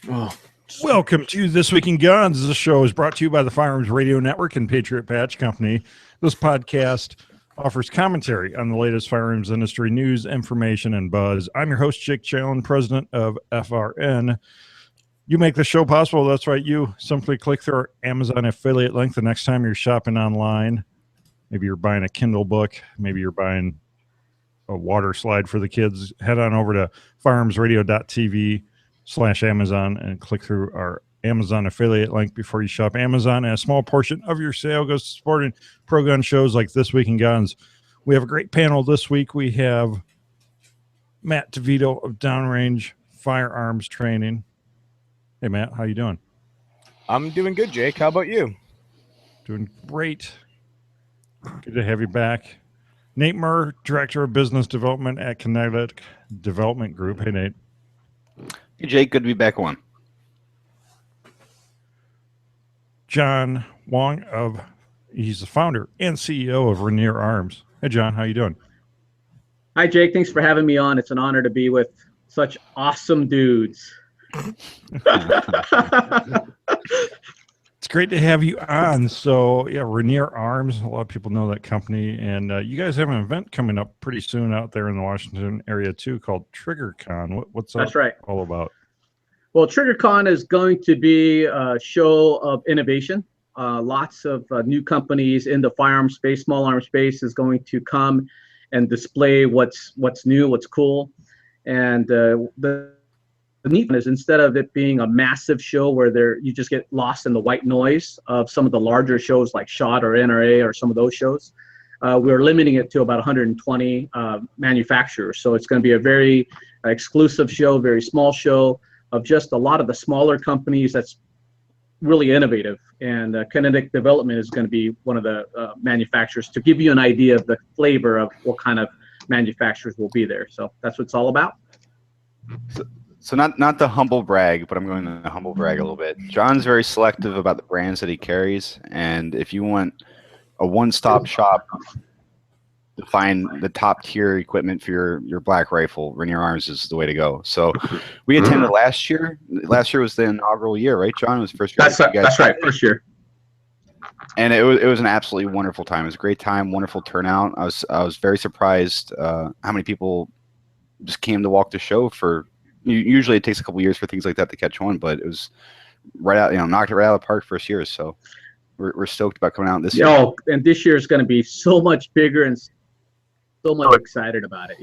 Oh. Welcome to This Week in Guns. This show is brought to you by the Firearms Radio Network and Patriot Patch Company. This podcast offers commentary on the latest firearms industry news, information, and buzz. I'm your host, Jake Challen, president of FRN. You make the show possible. That's right. You simply click through our Amazon affiliate link the next time you're shopping online. Maybe you're buying a Kindle book. Maybe you're buying a water slide for the kids. Head on over to firearmsradio.tv/Amazon and click through our Amazon affiliate link before you shop Amazon. And a small portion of your sale goes to supporting pro-gun shows like This Week in Guns. We have a great panel this week. We have Matt DeVito of Downrange Firearms Training. Hey, Matt, how you doing? I'm doing good, Jake. How about you? Doing great. Good to have you back. Nate Murr, Director of Business Development at Kinetic Development Group. Hey, Nate. Hey, Jake. Good to be back on. John Wong, he's the founder and CEO of Renier Arms. Hey, John, how you doing? Hi, Jake. Thanks for having me on. It's an honor to be with such awesome dudes. It's great to have you on. So, yeah, Renier Arms, a lot of people know that company. And you guys have an event coming up pretty soon out there in the Washington area, too, called TriggerCon. What's that That's right. all about? Well, TriggerCon is going to be a show of innovation. Lots of new companies in the firearm space, small arms space is going to come and display what's new, what's cool. And the neat thing is, instead of it being a massive show where you just get lost in the white noise of some of the larger shows like SHOT or NRA or some of those shows, we're limiting it to about 120 manufacturers. So it's going to be a very exclusive show, very small show of just a lot of the smaller companies that's really innovative. And Kinetic Development is going to be one of the manufacturers to give you an idea of the flavor of what kind of manufacturers will be there. So that's what it's all about. So not the humble brag, but I'm going to humble brag a little bit. John's very selective about the brands that he carries, and if you want a one-stop shop to find the top-tier equipment for your black rifle, Renier Arms is the way to go. So we attended last year. Last year was the inaugural year, right, John? It was the first year. That's right, first year. And it was an absolutely wonderful time. It was a great time, wonderful turnout. I was very surprised how many people just came to walk the show for. Usually it takes a couple years for things like that to catch on, but it was right out, knocked it right out of the park first year. So we're stoked about coming out this year. Oh, and this year is going to be so much bigger and so much excited about it.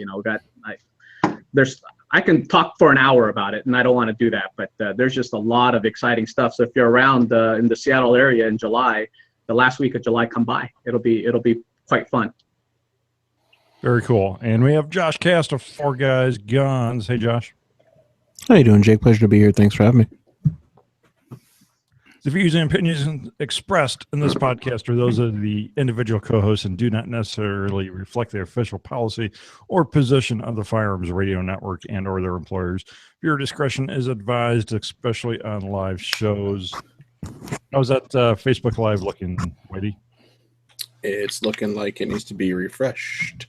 I can talk for an hour about it, and I don't want to do that, but there's just a lot of exciting stuff. So if you're around in the Seattle area in July, the last week of July, come by. It'll be quite fun. Very cool. And we have Josh Cast of Four Guys Guns. Hey, Josh. How you doing, Jake? Pleasure to be here. Thanks for having me. The views and opinions expressed in this podcast are those of the individual co-hosts and do not necessarily reflect the official policy or position of the Firearms Radio Network and or their employers. Viewer discretion is advised, especially on live shows. How's that Facebook Live looking, Whitey? It's looking like it needs to be refreshed.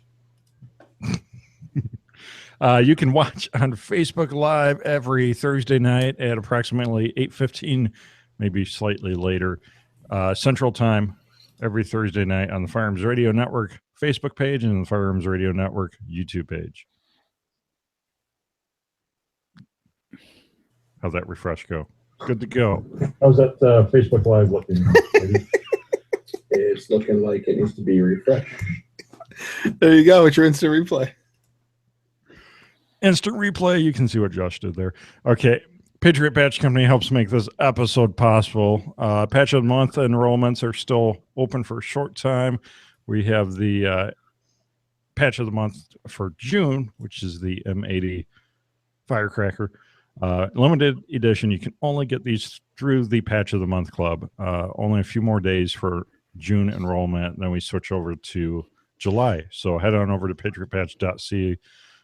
You can watch on Facebook Live every Thursday night at approximately 8:15, maybe slightly later, Central Time, every Thursday night on the Firearms Radio Network Facebook page and the Firearms Radio Network YouTube page. How's that refresh go? Good to go. How's that Facebook Live looking? It's looking like it needs to be refreshed. There you go. It's your instant replay. Instant replay. You can see what Josh did there. Okay. Patriot Patch Company helps make this episode possible. Patch of the Month enrollments are still open for a short time. We have the Patch of the Month for June, which is the M80 Firecracker. Limited edition. You can only get these through the Patch of the Month Club. Only a few more days for June enrollment. Then we switch over to July. So head on over to patriotpatch.ca.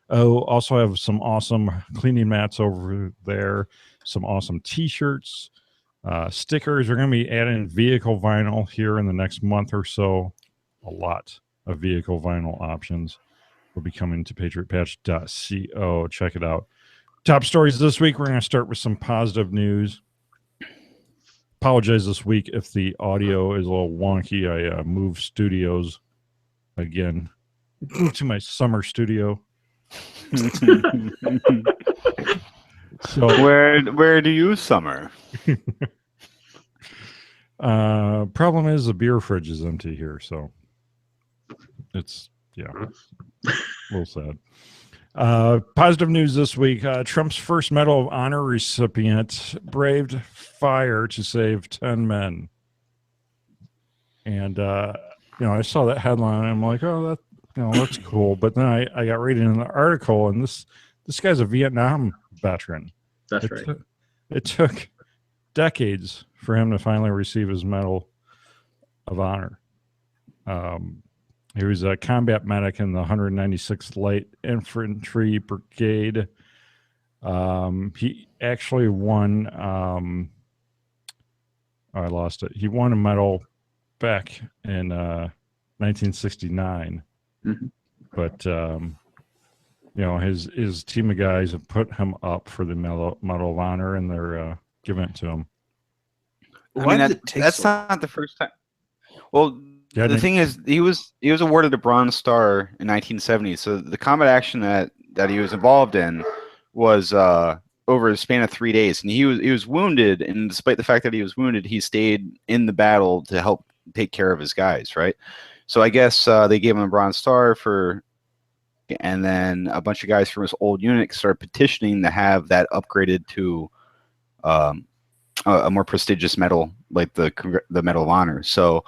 Oh, also have some awesome cleaning mats over there, some awesome t-shirts, stickers. We're going to be adding vehicle vinyl here in the next month or so. A lot of vehicle vinyl options will be coming to patriotpatch.co. Check it out. Top stories this week. We're going to start with some positive news. Apologize this week if the audio is a little wonky. I moved studios again to my summer studio. So where do you summer? Problem is the beer fridge is empty here, so it's a little sad. Positive news this week. Trump's first Medal of Honor recipient braved fire to save 10 men. And I saw that headline and I'm like, oh, that's cool. But then I got reading an article, and this guy's a Vietnam veteran. That's right. It took decades for him to finally receive his Medal of Honor. He was a combat medic in the 196th Light Infantry Brigade. He actually won. I lost it. He won a medal back in 1969. Mm-hmm. But his team of guys have put him up for the Medal of Honor, and they're giving it to him. That's not the first time. Well, the thing is, he was awarded a Bronze Star in 1970. So the combat action that he was involved in was over a span of 3 days, and he was wounded. And despite the fact that he was wounded, he stayed in the battle to help take care of his guys. Right. So I guess they gave him a Bronze Star and then a bunch of guys from his old unit started petitioning to have that upgraded to a more prestigious medal, like the Medal of Honor. So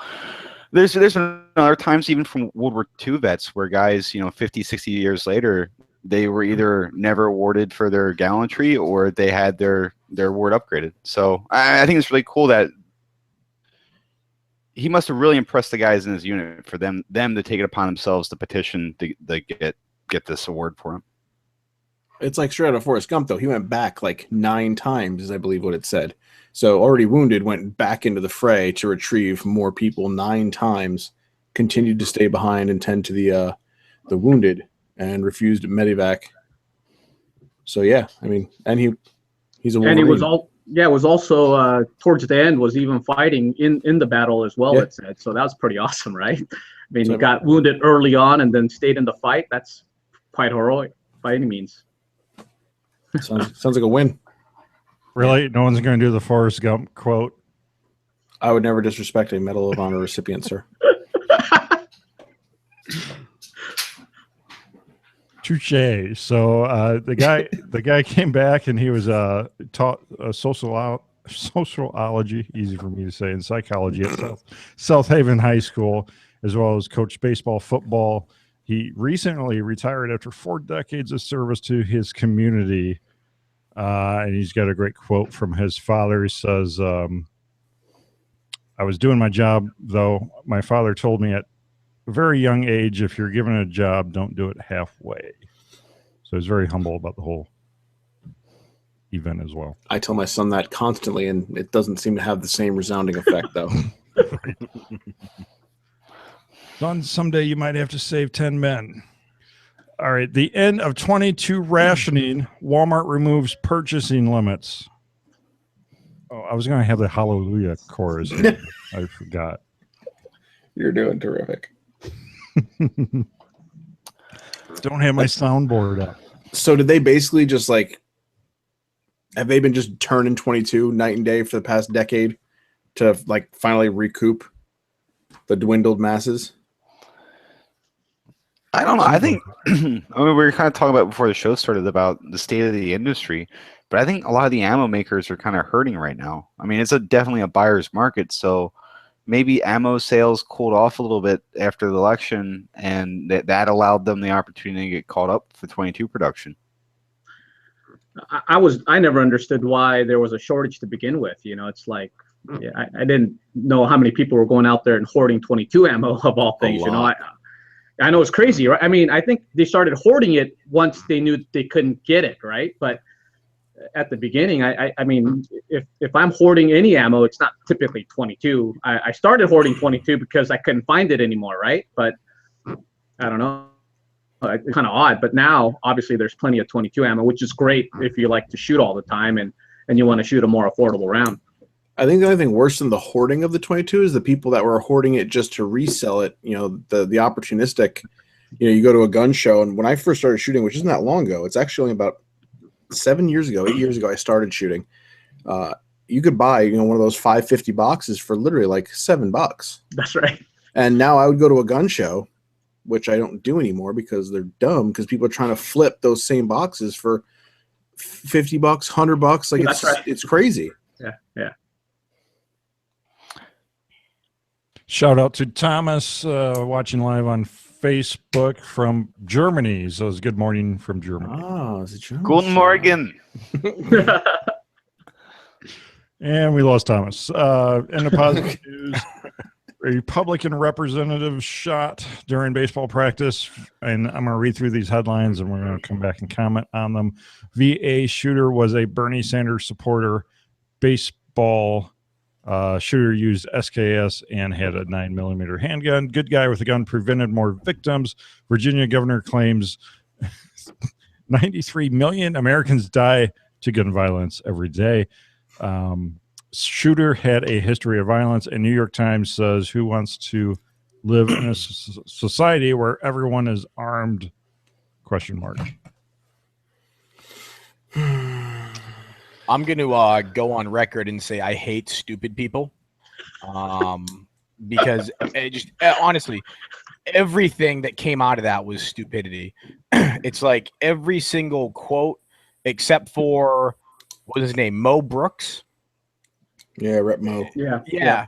there's been other times, even from World War II vets, where guys, 50, 60 years later, they were either never awarded for their gallantry or they had their award upgraded. So I think it's really cool that he must have really impressed the guys in his unit for them to take it upon themselves to petition to get this award for him. It's like straight out of Forrest Gump, though. He went back like 9 times, is I believe what it said. So already wounded, went back into the fray to retrieve more people 9 times, continued to stay behind and tend to the wounded, and refused medevac. So yeah, I mean, and he's a Wolverine. And he was also towards the end was even fighting in the battle as well. Yeah. It said so. That was pretty awesome, right? I mean, he got wounded early on and then stayed in the fight. That's quite heroic by any means. Sounds like a win. Really? No one's going to do the Forrest Gump quote? I would never disrespect a Medal of Honor recipient, sir. Touché. So the guy came back and he was taught sociology, easy for me to say, and psychology at South Haven High School, as well as coached baseball, football. He recently retired after 4 decades of service to his community. And he's got a great quote from his father. He says, I was doing my job, though. My father told me at a very young age, if you're given a job, don't do it halfway. So he's very humble about the whole event as well. I tell my son that constantly, and it doesn't seem to have the same resounding effect, though. Son, someday you might have to save 10 men. All right, the end of 22 rationing. Walmart removes purchasing limits. Oh, I was going to have the Hallelujah chorus. I forgot. You're doing terrific. Don't have my soundboard up. So did they basically just have they been just turning 22 night and day for the past decade to finally recoup the dwindled masses? I don't know. I think we were kind of talking about before the show started about the state of the industry, but I think a lot of the ammo makers are kind of hurting right now. I mean, it's definitely a buyer's market, so maybe ammo sales cooled off a little bit after the election, and that allowed them the opportunity to get caught up for 22 production. I never understood why there was a shortage to begin with. It's like, I didn't know how many people were going out there and hoarding 22 ammo of all things. I know it's crazy, right? I mean, I think they started hoarding it once they knew they couldn't get it, right? But at the beginning, I mean, if I'm hoarding any ammo, it's not typically 22. I started hoarding 22 because I couldn't find it anymore, right? But I don't know. kind of odd. But now, obviously, there's plenty of 22 ammo, which is great if you like to shoot all the time and you want to shoot a more affordable round. I think the only thing worse than the hoarding of the 22 is the people that were hoarding it just to resell it. You know, the opportunistic. You know, you go to a gun show, and when I first started shooting, which isn't that long ago, it's actually only about 8 years ago, I started shooting. You could buy, you know, one of those 550 boxes for literally like $7. That's right. And now I would go to a gun show, which I don't do anymore because they're dumb, because people are trying to flip those same boxes for $50, $100. Like That's right. It's crazy. Yeah. Shout out to Thomas watching live on Facebook from Germany. So it's good morning from Germany. Oh, is it German? Guten Morgen. And we lost Thomas. In the positive news, a Republican representative shot during baseball practice. And I'm going to read through these headlines and we're going to come back and comment on them. VA shooter was a Bernie Sanders supporter. Baseball shooter used SKS and had a 9mm handgun. Good guy with a gun prevented more victims. Virginia governor claims 93 million Americans die to gun violence every day. Shooter had a history of violence, and New York Times says, who wants to live in a society where everyone is armed? ? I'm going to go on record and say I hate stupid people, because honestly, everything that came out of that was stupidity. It's like every single quote except for, what was his name, Mo Brooks? Yeah, Rep Mo. Yeah.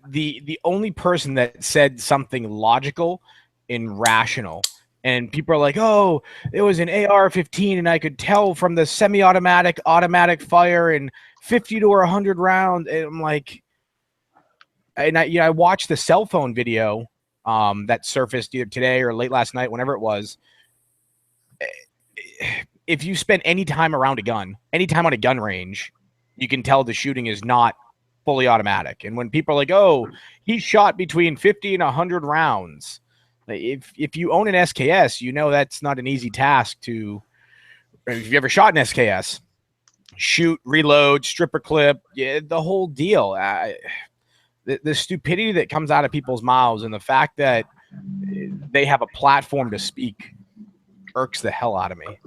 The only person that said something logical and rational. And people are like, oh, it was an AR-15, and I could tell from the semi-automatic, automatic fire and 50 to 100 rounds. And I'm like, and I watched the cell phone video that surfaced either today or late last night, whenever it was. If you spend any time around a gun, any time on a gun range, you can tell the shooting is not fully automatic. And when people are like, oh, he shot between 50 and 100 rounds. If you own an SKS, you know that's not an easy task to, if you ever shot an SKS, shoot, reload, stripper clip, the whole deal. The stupidity that comes out of people's mouths and the fact that they have a platform to speak irks the hell out of me.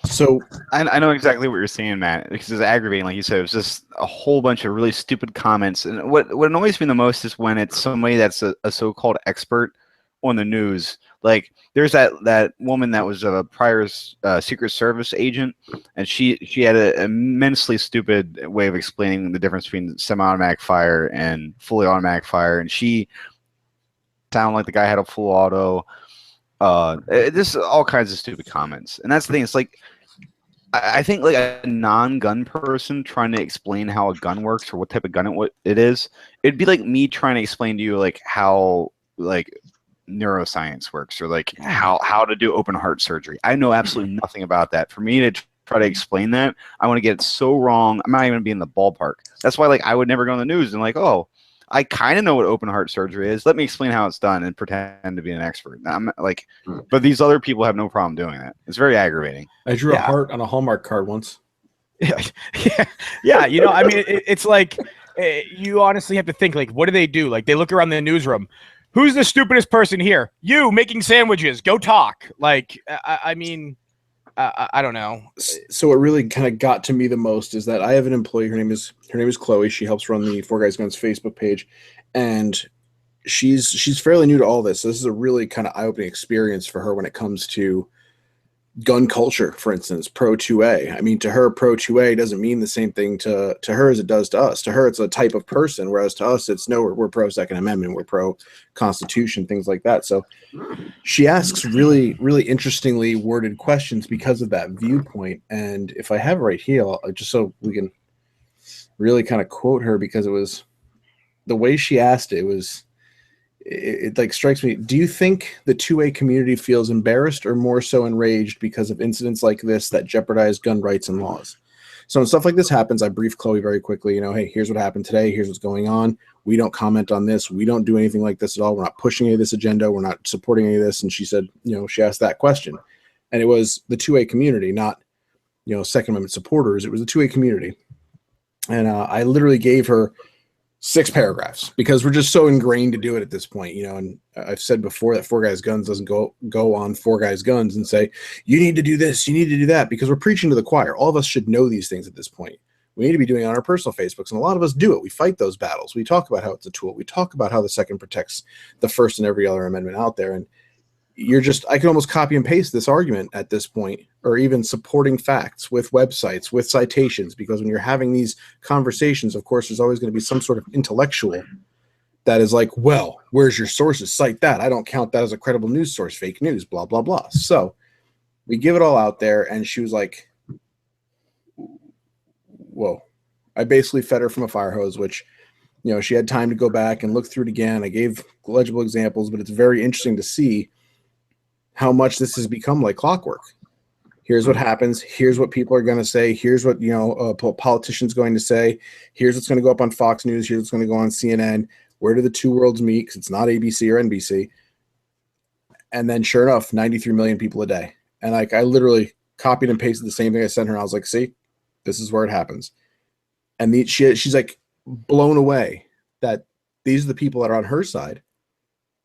So I know exactly what you're saying, Matt, because it's aggravating. Like you said, it was just a whole bunch of really stupid comments. And what annoys me the most is when it's somebody that's a so-called expert on the news. Like there's that woman that was a prior Secret Service agent, and she had an immensely stupid way of explaining the difference between semi-automatic fire and fully automatic fire. And she sounded like the guy had a full auto. Just all kinds of stupid comments. And that's the thing. It's like, I think like a non-gun person trying to explain how a gun works or what type of gun it is, it'd be like me trying to explain to you like how like neuroscience works or like how to do open heart surgery. I know absolutely nothing about that. For me to try to explain that, I want to get it so wrong. I'm not even be in the ballpark. That's why like I would never go on the news and like, oh, I kind of know what open heart surgery is. Let me explain how it's done and pretend to be an expert. I'm like, but these other people have no problem doing that. It's very aggravating. I drew a heart on a Hallmark card once. Yeah. You know, I mean, it's like you honestly have to think like, what do they do? Like they look around the newsroom. Who's the stupidest person here? You making sandwiches. Go talk. Like, I mean, I don't know. So what really kind of got to me the most is that I have an employee. Her name is Chloe. She helps run the Four Guys Guns Facebook page, and she's fairly new to all this. So this is a really kind of eye-opening experience for her when it comes to gun culture. For instance, Pro 2A. I mean, to her, Pro 2A doesn't mean the same thing to her as it does to us. To her, it's a type of person, whereas to us, it's no, we're pro Second Amendment, we're pro Constitution, things like that. So she asks really, really interestingly worded questions because of that viewpoint. And if I have it right here, just so we can really kind of quote her, because it was the way she asked it was, it like strikes me. Do you think the 2A community feels embarrassed or more so enraged because of incidents like this that jeopardize gun rights and laws? So when stuff like this happens, I brief Chloe very quickly, you know, hey, here's what happened today. Here's what's going on. We don't comment on this. We don't do anything like this at all. We're not pushing any of this agenda. We're not supporting any of this. And she said, you know, she asked that question. And it was the 2A community, not, you know, Second Amendment supporters. It was the 2A community. And I literally gave her 6 paragraphs because we're just so ingrained to do it at this point, you know. And I've said before that 4Guys Guns doesn't go on 4Guys Guns and say, you need to do this, you need to do that, because we're preaching to the choir. All of us should know these things at this point. We need to be doing it on our personal Facebooks, and a lot of us do it. We fight those battles. We talk about how it's a tool. We talk about how the Second protects the First and every other amendment out there. And I can almost copy and paste this argument at this point, or even supporting facts with websites, with citations, because when you're having these conversations, of course, there's always going to be some sort of intellectual that is like, well, where's your sources? Cite that. I don't count that as a credible news source, fake news, blah, blah, blah. So we give it all out there, and she was like, whoa. I basically fed her from a fire hose, which, you know, she had time to go back and look through it again. I gave legible examples, but it's very interesting to see how much this has become like clockwork. Here's what happens. Here's what people are going to say. Here's what, you know, a politician's going to say. Here's what's going to go up on Fox News. Here's what's going to go on CNN. Where do the two worlds meet? Because it's not ABC or NBC. And then sure enough, 93 million people a day. And like, I literally copied and pasted the same thing I sent her. And I was like, see, this is where it happens. And she's like blown away that these are the people that are on her side,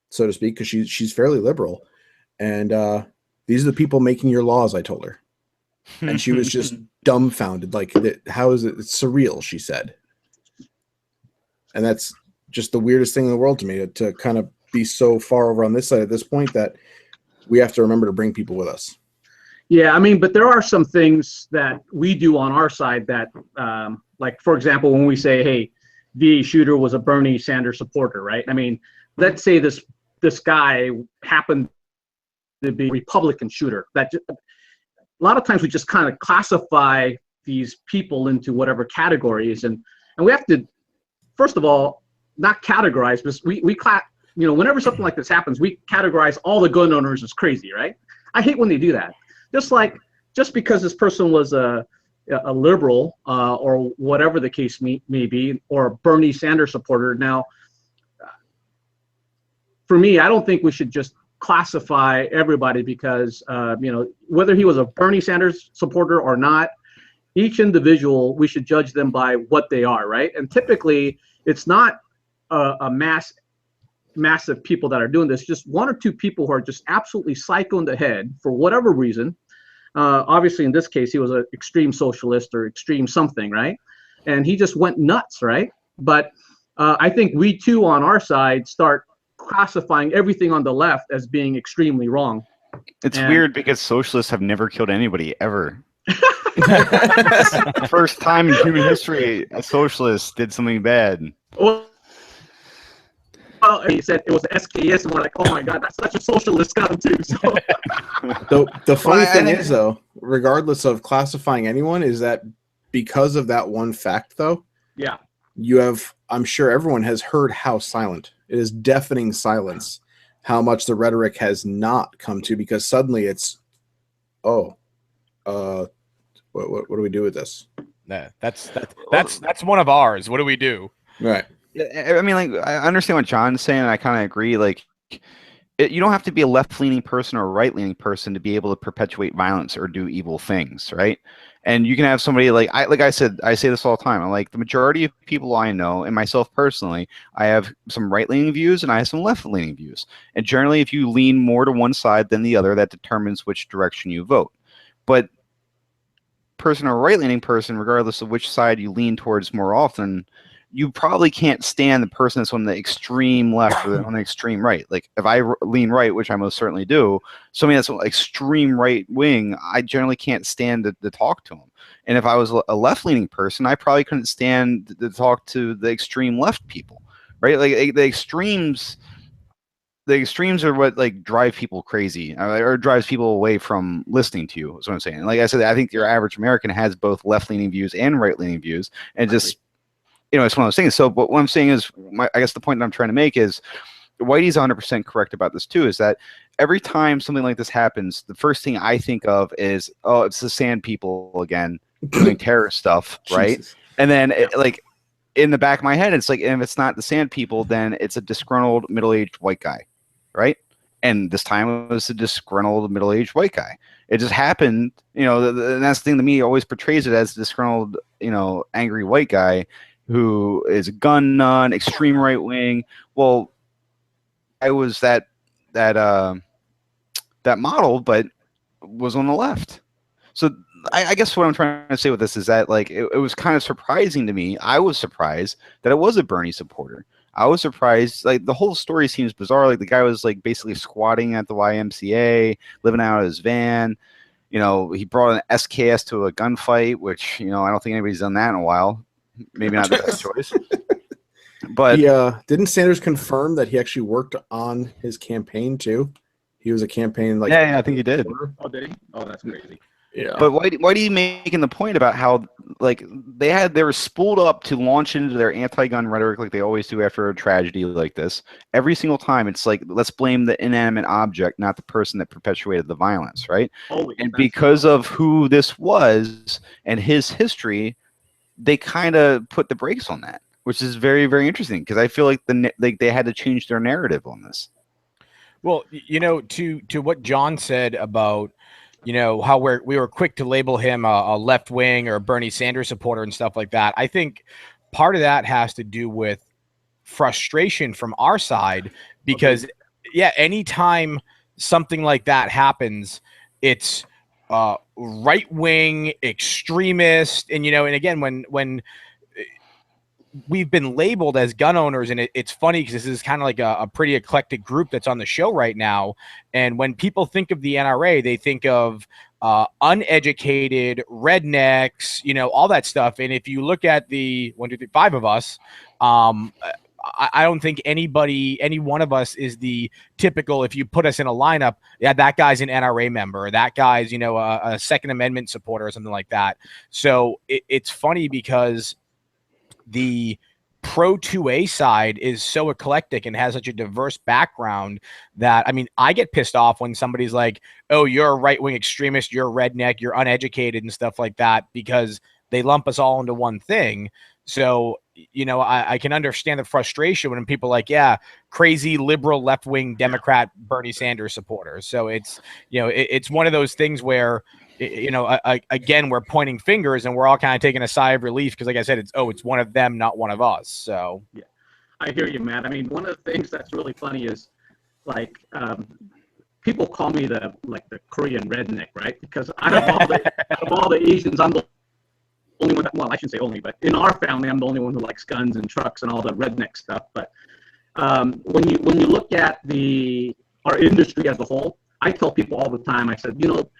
so to speak, because she's fairly liberal. And these are the people making your laws, I told her. And she was just dumbfounded. Like, how is it? It's surreal, she said. And that's just the weirdest thing in the world to me, to kind of be so far over on this side at this point that we have to remember to bring people with us. Yeah, I mean, but there are some things that we do on our side that, like, for example, when we say, hey, VA shooter was a Bernie Sanders supporter, right? I mean, let's say this guy happened to be a Republican shooter. A lot of times we just kind of classify these people into whatever categories, and we have to, first of all, not categorize, but you know, whenever something like this happens, we categorize all the gun owners as crazy, right? I hate when they do that. Just because this person was a liberal or whatever the case may be, or a Bernie Sanders supporter. Now, for me, I don't think we should just classify everybody because, you know, whether he was a Bernie Sanders supporter or not, each individual, we should judge them by what they are, right? And typically, it's not a massive people that are doing this, just 1 or 2 people who are just absolutely psycho in the head for whatever reason. Obviously, in this case, he was an extreme socialist or extreme something, right? And he just went nuts, right? But I think we too, on our side, start classifying everything on the left as being extremely wrong. It's weird because socialists have never killed anybody ever. First time in human history a socialist did something bad. Well, he said it was the SKS, and we're like, oh my God, that's such a socialist gun too. So. The funny thing is, though, regardless of classifying anyone, is that because of that one fact, though, yeah, you have, I'm sure everyone has heard how silent it is, deafening silence, how much the rhetoric has not come to, because suddenly it's, what do we do with this? Nah, that's one of ours. What do we do? Right. I mean, like, I understand what John's saying, and I kind of agree. Like, you don't have to be a left-leaning person or a right-leaning person to be able to perpetuate violence or do evil things, right? And you can have somebody like I said, I say this all the time. I'm like, the majority of people I know, and myself personally, I have some right-leaning views and I have some left-leaning views. And generally, if you lean more to one side than the other, that determines which direction you vote. But person or right-leaning person, regardless of which side you lean towards more often, you probably can't stand the person that's on the extreme left or on the extreme right. Like, if I lean right, which I most certainly do, somebody that's extreme right wing, I generally can't stand to talk to them. And if I was a left-leaning person, I probably couldn't stand to talk to the extreme left people, right? Like, the extremes are what, like, drive people crazy or drives people away from listening to you. Is what I'm saying. Like I said, I think your average American has both left-leaning views and right-leaning views, and just, you know, it's one of those things. So, but what I'm saying is, I guess the point that I'm trying to make is, Whitey's 100% correct about this too, is that every time something like this happens, the first thing I think of is, oh, it's the sand people again. doing terrorist stuff, right? Jesus. And then like in the back of my head, it's like, if it's not the Sand People, then it's a disgruntled middle-aged white guy, right? And this time it was a disgruntled middle-aged white guy. It just happened, you know. And that's the thing. The media always portrays it as disgruntled, you know, angry white guy who is a gun nut, extreme right wing. Well, I was that model, but was on the left. So I guess what I'm trying to say with this is that, like, it was kind of surprising to me. I was surprised that it was a Bernie supporter. I was surprised. Like, the whole story seems bizarre. Like, the guy was like basically squatting at the YMCA, living out of his van. You know, he brought an SKS to a gunfight, which, you know, I don't think anybody's done that in a while. Maybe not the best choice. But didn't Sanders confirm that he actually worked on his campaign too? He was a campaign like yeah, I think he did. Oh, did he? Oh, that's crazy. Yeah. But why are you making the point about how, like, they were spooled up to launch into their anti-gun rhetoric like they always do after a tragedy like this? Every single time, it's like, let's blame the inanimate object, not the person that perpetuated the violence, right? Always. And because of who this was and his history, they kind of put the brakes on that, which is very, very interesting, because I feel like they had to change their narrative on this. Well, you know, to what John said about, you know, how we were quick to label him a left wing or a Bernie Sanders supporter and stuff like that. I think part of that has to do with frustration from our side, because anytime something like that happens, it's right wing extremist, and, you know, and again, when we've been labeled as gun owners, and it's funny because this is kind of like a pretty eclectic group that's on the show right now. And when people think of the NRA, they think of uneducated rednecks, you know, all that stuff. And if you look at the 1, 2, 3, 5 of us, I don't think any one of us is the typical, if you put us in a lineup, yeah, that guy's an NRA member, or that guy's, you know, a Second Amendment supporter or something like that. So it's funny because the pro 2A side is so eclectic and has such a diverse background that, I mean, I get pissed off when somebody's like, oh, you're a right-wing extremist, you're a redneck, you're uneducated and stuff like that, because they lump us all into one thing. So, you know, I can understand the frustration when people are like, yeah, crazy liberal left-wing Democrat Bernie Sanders supporters. So it's, you know, it's one of those things where, you know, again, we're pointing fingers and we're all kind of taking a sigh of relief because, like I said, it's one of them, not one of us. So yeah, I hear you, Matt. I mean, one of the things that's really funny is, like, people call me the Korean redneck, right? Because out of all the Asians, I'm the only one. Well, I shouldn't say only, but in our family, I'm the only one who likes guns and trucks and all the redneck stuff. But when you look at our industry as a whole, I tell people all the time. I said, you know,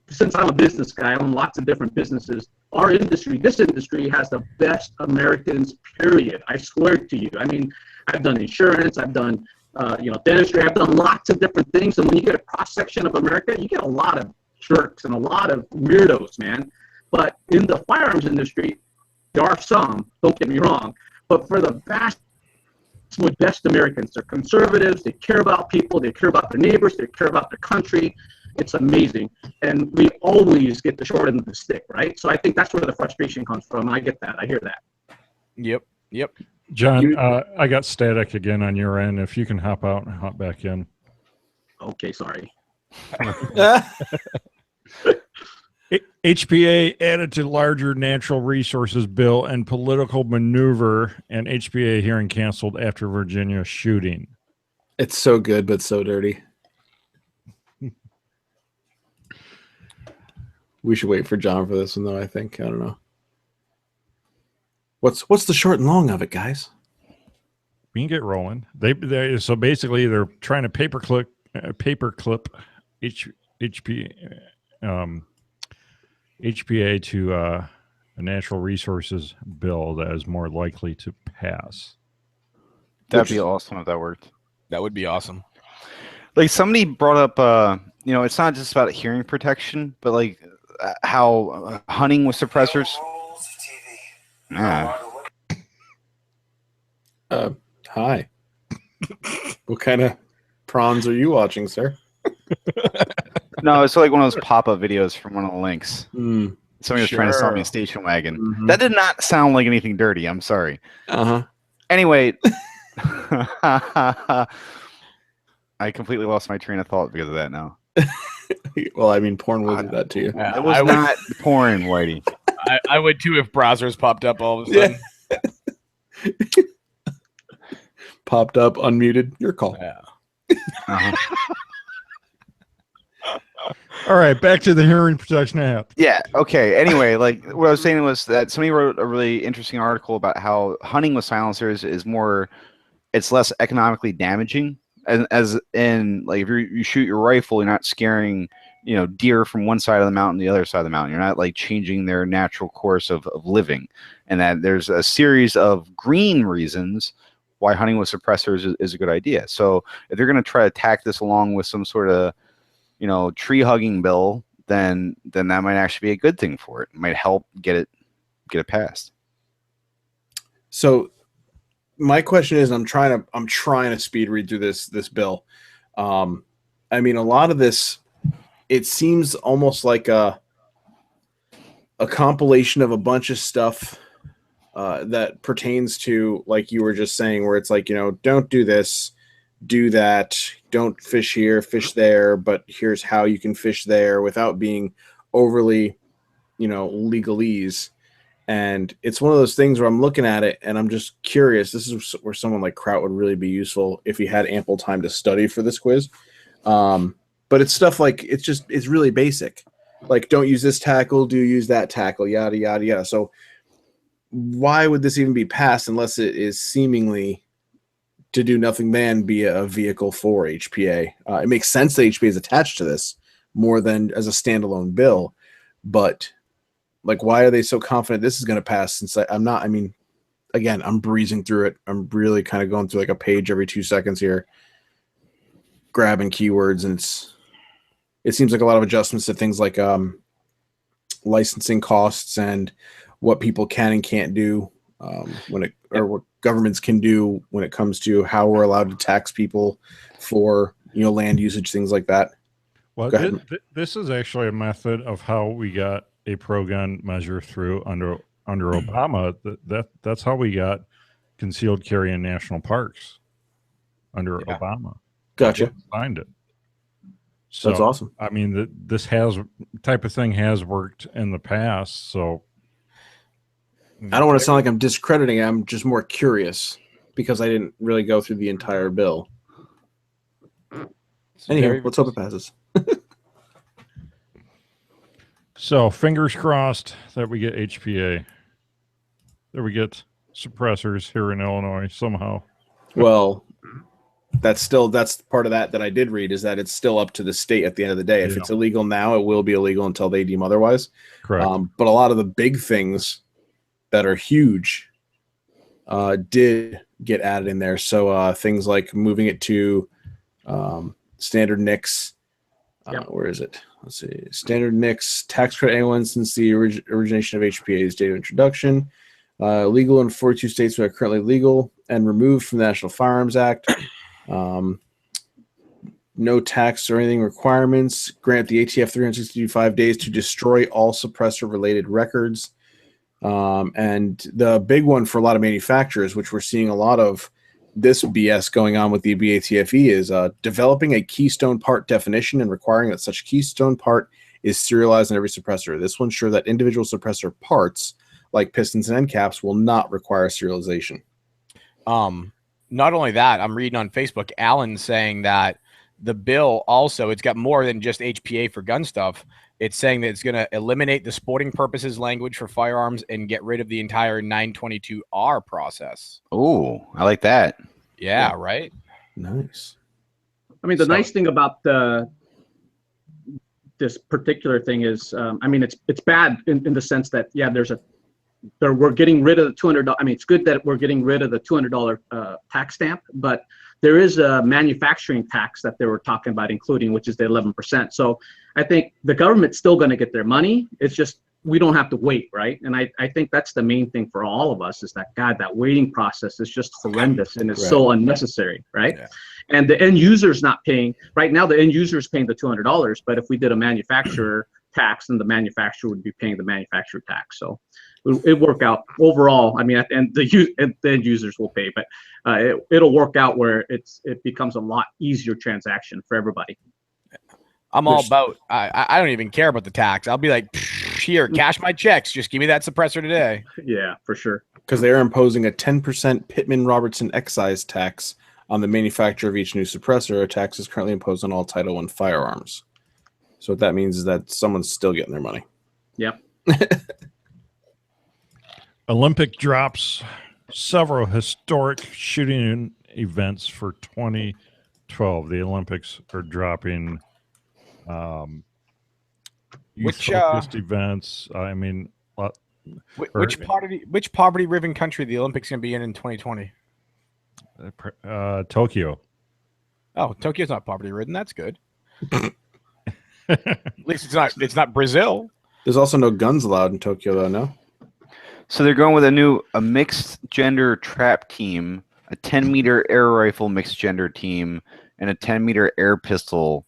since I'm a business guy, I own lots of different businesses. This industry has the best Americans, period. I swear to you. I mean, I've done insurance, I've done, dentistry, I've done lots of different things. And when you get a cross section of America, you get a lot of jerks and a lot of weirdos, man. But in the firearms industry, there are some, don't get me wrong, but for the vast best Americans, they're conservatives, they care about people, they care about their neighbors, they care about their country. It's amazing. And we always get the short end of the stick, right? So I think that's where the frustration comes from. I get that. I hear that. Yep. John, I got static again on your end. If you can hop out and hop back in. Okay, sorry. HPA added to larger natural resources bill and political maneuver, and HPA hearing canceled after Virginia shooting. It's so good, but so dirty. We should wait for John for this one, though, I think. I don't know. What's the short and long of it, guys? We can get rolling. So basically they're trying to paperclip HPA to a natural resources bill that is more likely to pass. That'd be awesome if that worked. That would be awesome. Like, somebody brought up, it's not just about hearing protection, but like how hunting with suppressors. Hi. What kind of prawns are you watching, sir? No, it's like one of those pop-up videos from one of the links. Somebody was trying to sell me a Sure. station wagon. Mhm. That did not sound like anything dirty. I'm sorry. Uh-huh. Anyway, I completely lost my train of thought because of that now. Well, I mean, porn will do that to you. Yeah, It was not porn, Whitey. I would too if browsers popped up all of a sudden. Popped up, unmuted. Your call. Yeah. Uh-huh. All right, back to the Hearing Protection Act. Yeah. Okay. Anyway, like what I was saying was that somebody wrote a really interesting article about how hunting with silencers is more, it's less economically damaging. As in, like, if you shoot your rifle, you're not scaring, deer from one side of the mountain to the other side of the mountain. You're not like changing their natural course of living. And that there's a series of green reasons why hunting with suppressors is a good idea. So if they're going to try to tack this along with some sort of tree hugging bill, then that might actually be a good thing for it. It might help get it passed. So my question is, I'm trying to speed read through this bill. I mean, a lot of this, it seems almost like a compilation of a bunch of stuff that pertains to, like you were just saying, where it's like, don't do this, do that, don't fish here, fish there, but here's how you can fish there without being overly, legalese. And it's one of those things where I'm looking at it and I'm just curious. This is where someone like Kraut would really be useful if he had ample time to study for this quiz. But it's stuff like, it's really basic. Like, don't use this tackle, do use that tackle, yada, yada, yada. So why would this even be passed unless it is seemingly to do nothing than be a vehicle for HPA? It makes sense that HPA is attached to this more than as a standalone bill, but like, why are they so confident this is going to pass? Since I'm breezing through it. I'm really kind of going through like a page every 2 seconds here, grabbing keywords, and it seems like a lot of adjustments to things like licensing costs and what people can and can't do or what governments can do when it comes to how we're allowed to tax people for land usage, things like that. Well, this is actually a method of how we got a pro-gun measure through under Obama. That's how we got concealed carry in national parks under Obama. Gotcha. Signed it. So, that's awesome. I mean, this type of thing has worked in the past. So I don't want to sound like I'm discrediting it. I'm just more curious because I didn't really go through the entire bill. Anyway, let's hope it passes. So fingers crossed that we get HPA, that we get suppressors here in Illinois somehow. Well, that's part of that I did read, is that it's still up to the state at the end of the day. If it's illegal now, it will be illegal until they deem otherwise. Correct. But a lot of the big things that are huge did get added in there. So things like moving it to standard NICS. Where is it? Let's see. Standard NICS tax credit anyone since the origination of HPA's date of introduction. Legal in 42 states that are currently legal and removed from the National Firearms Act. No tax or anything requirements. Grant the ATF 365 days to destroy all suppressor-related records. And the big one for a lot of manufacturers, which we're seeing a lot of this BS going on with the BATFE, is developing a keystone part definition and requiring that such keystone part is serialized in every suppressor. This will ensure that individual suppressor parts, like pistons and end caps, will not require serialization. Not only that, I'm reading on Facebook, Alan saying that the bill also, it's got more than just HPA for gun stuff. It's saying that it's going to eliminate the sporting purposes language for firearms and get rid of the entire 922R process. Oh, I like that. Yeah, right? Nice. I mean, the nice thing about this particular thing is, it's bad in the sense that, we're getting rid of the $200. I mean, it's good that we're getting rid of the $200 tax stamp, but there is a manufacturing tax that they were talking about including, which is the 11%. So I think the government's still going to get their money. It's just we don't have to wait, right? And I think that's the main thing for all of us, is that, God, that waiting process is just horrendous and it's so unnecessary, right? Yeah. And the end user's not paying. Right now, the end user is paying the $200, but if we did a manufacturer tax, and the manufacturer would be paying the manufacturer tax. So it work out overall. I mean, at the end, the end users will pay, but it'll work out where it becomes a lot easier transaction for everybody. I'm all about. I don't even care about the tax. I'll be like, here, cash my checks. Just give me that suppressor today. Yeah, for sure. Because they are imposing a 10% Pittman-Robertson excise tax on the manufacturer of each new suppressor. A tax is currently imposed on all Title I firearms. So what that means is that someone's still getting their money. Yep. Olympic drops several historic shooting events for 2012. The Olympics are dropping youth-focused events. I mean, which poverty-riven country the Olympics going to be in 2020? Tokyo. Oh, Tokyo's not poverty-ridden. That's good. At least it's not. It's not Brazil. There's also no guns allowed in Tokyo, though. No. So they're going with a mixed gender trap team, a 10-meter air rifle mixed gender team, and a 10-meter air pistol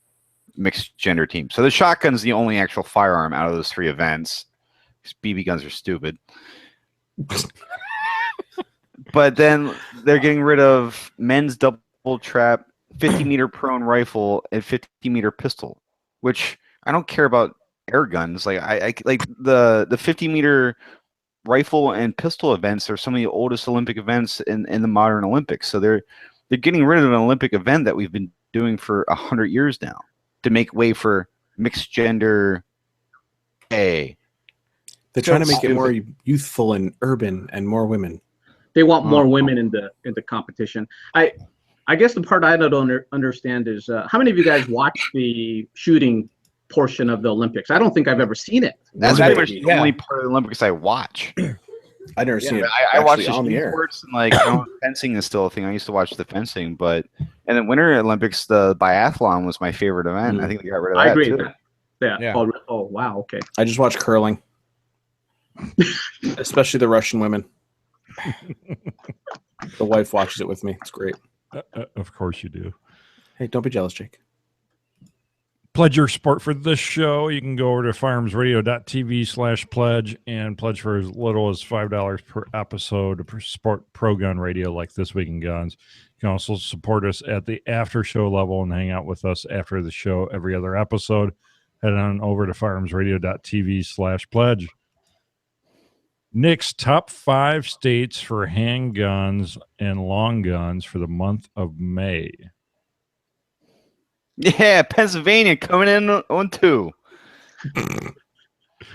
mixed gender team. So the shotgun's the only actual firearm out of those 3 events. Because BB guns are stupid. But then they're getting rid of men's double trap, 50-meter prone rifle, and 50-meter pistol, which I don't care about air guns. Like I like the 50-meter rifle and pistol events are some of the oldest Olympic events in the modern Olympics. So they're getting rid of an Olympic event that we've been doing for 100 years now to make way for mixed gender A. They're trying to make it more youthful and urban and more women. They want more women in the competition. I guess the part I don't understand is how many of you guys watch the shooting portion of the Olympics? I don't think I've ever seen it. That's pretty much the only part of the Olympics I watch. I never seen it. I watch the on the air. sports and like fencing is still a thing. I used to watch the fencing, but and then Winter Olympics, the biathlon was my favorite event. I think they got rid of that. I agree too. with that. Yeah. Oh wow. Okay. I just watch curling, especially the Russian women. The wife watches it with me. It's great. Of course you do. Hey, don't be jealous, Jake. Pledge your support for this show. You can go over to firearmsradio.tv/pledge and pledge for as little as $5 per episode to support Pro Gun Radio like This Week in Guns. You can also support us at the after show level and hang out with us after the show every other episode. Head on over to firearmsradio.tv/pledge. Nick's top 5 states for handguns and long guns for the month of May. Yeah, Pennsylvania coming in on 2.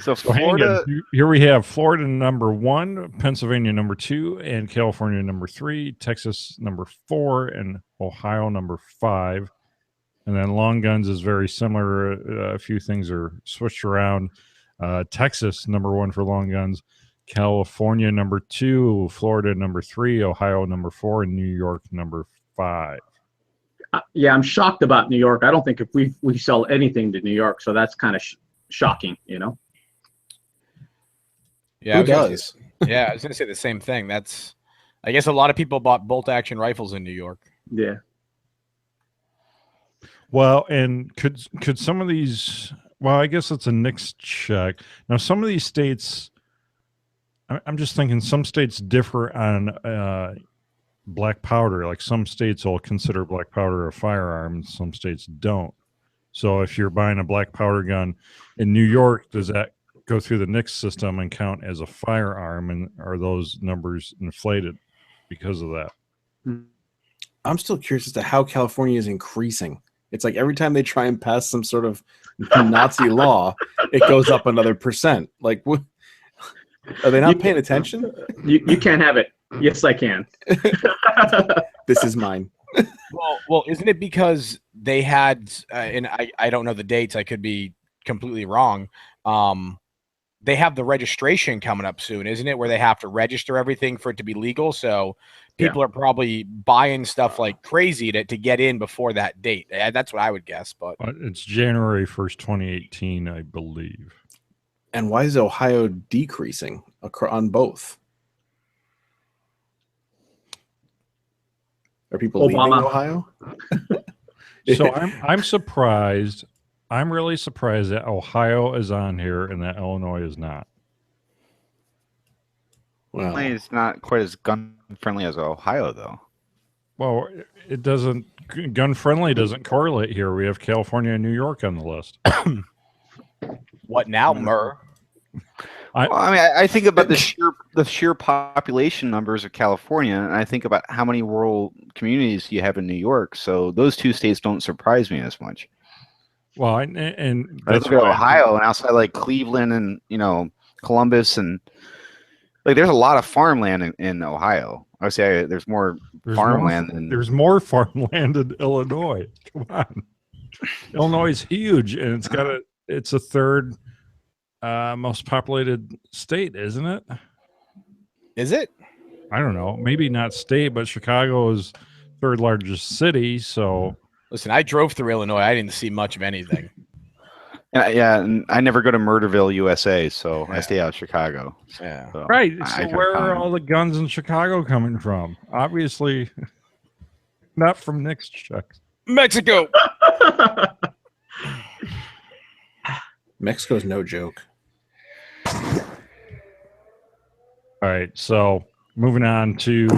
So Florida. Here we have Florida number 1, Pennsylvania number 2, and California number 3, Texas number 4, and Ohio number 5. And then long guns is very similar. A few things are switched around. Texas number 1 for long guns, California number 2, Florida number 3, Ohio number 4, and New York number 5. Yeah, I'm shocked about New York. I don't think if we sell anything to New York, so that's kind of shocking, you know. Yeah, who does? I was going to say the same thing. I guess a lot of people bought bolt-action rifles in New York. Yeah. Well, and could some of these? Well, I guess it's a NICS check. Now, some of these states, I'm just thinking, some states differ on black powder. Like some states will consider black powder a firearm, and some states don't. So if you're buying a black powder gun in New York, does that go through the NICS system and count as a firearm, and are those numbers inflated because of that? I'm still curious as to how California is increasing. It's like every time they try and pass some sort of Nazi law, it goes up another %. Like, what? Are they not paying attention? You can't have it. Yes, I can. This is mine. Well, isn't it because they had, and I don't know the dates, I could be completely wrong. They have the registration coming up soon, isn't it? Where they have to register everything for it to be legal. So people are probably buying stuff like crazy to get in before that date. That's what I would guess. But it's January 1st, 2018, I believe. And why is Ohio decreasing on both? Are people leaving Ohio? So I'm surprised I'm really surprised that Ohio is on here and that Illinois is not. Well, It's not quite as gun friendly as Ohio, though. Well, it doesn't. Gun friendly doesn't correlate here. We have California and New York on the list. What now, Murr? Well, I mean, I think about the sheer population numbers of California, and I think about how many rural communities you have in New York. So those two states don't surprise me as much. Well, and I that's look at why Ohio and outside like Cleveland and Columbus and like there's a lot of farmland in Ohio. I would say there's more farmland than there's more farmland in Illinois. Come on, Illinois is huge, and it's a third most populated state, isn't it? Is it? I don't know. Maybe not state, but Chicago is third largest city. So Listen, I drove through Illinois. I didn't see much of anything. and I never go to Murderville, USA, so I stay out of Chicago. Yeah. So right. I So can where are comment. all the guns in Chicago coming from? Obviously, not from Nick's checks. Mexico. Mexico's no joke. All right, so moving on to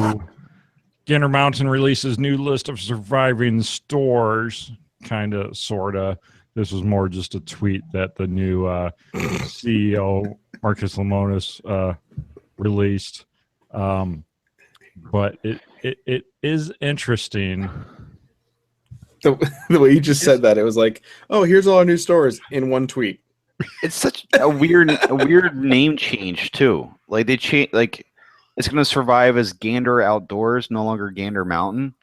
Gander Mountain releases new list of surviving stores, kind of, sort of. This was more just a tweet that the new CEO, Marcus Lemonis, released. But it is interesting. The way you just said that, it was like, oh, here's all our new stores in one tweet. It's such a weird name change too. Like they change, like it's going to survive as Gander Outdoors, no longer Gander Mountain.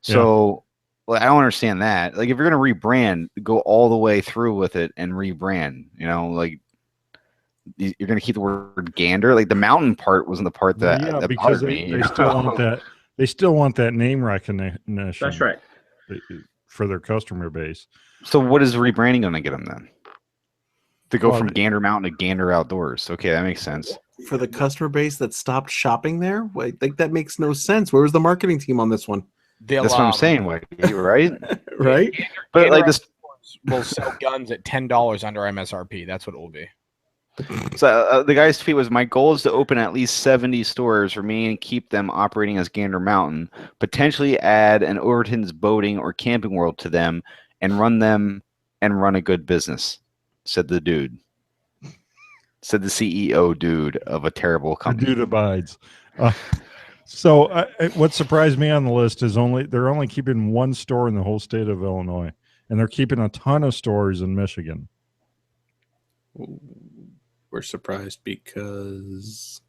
So, like, I don't understand that. Like, if you're going to rebrand, go all the way through with it and rebrand. You know, like you're going to keep the word Gander. Like the mountain part wasn't the part that because bothered me. they still want that. They still want that name recognition. That's right. For their customer base. So, what is rebranding going to get them then? To go Well, from Gander Mountain to Gander Outdoors. Okay, that makes sense. For the customer base that stopped shopping there, like that makes no sense. Where was the marketing team on this one? They'll, That's what I'm saying, like, right? Right? But Gander like this, will sell guns at $10 under MSRP. That's what it will be. so the guy's tweet was, "My goal is to open at least 70 stores for me and keep them operating as Gander Mountain. Potentially add an Overton's boating or camping world to them, and run a good business," said the dude. Said the CEO dude of a terrible The company. dude abides. So what surprised me on the list is they're only keeping one store in the whole state of Illinois, and they're keeping a ton of stores in Michigan. We're surprised because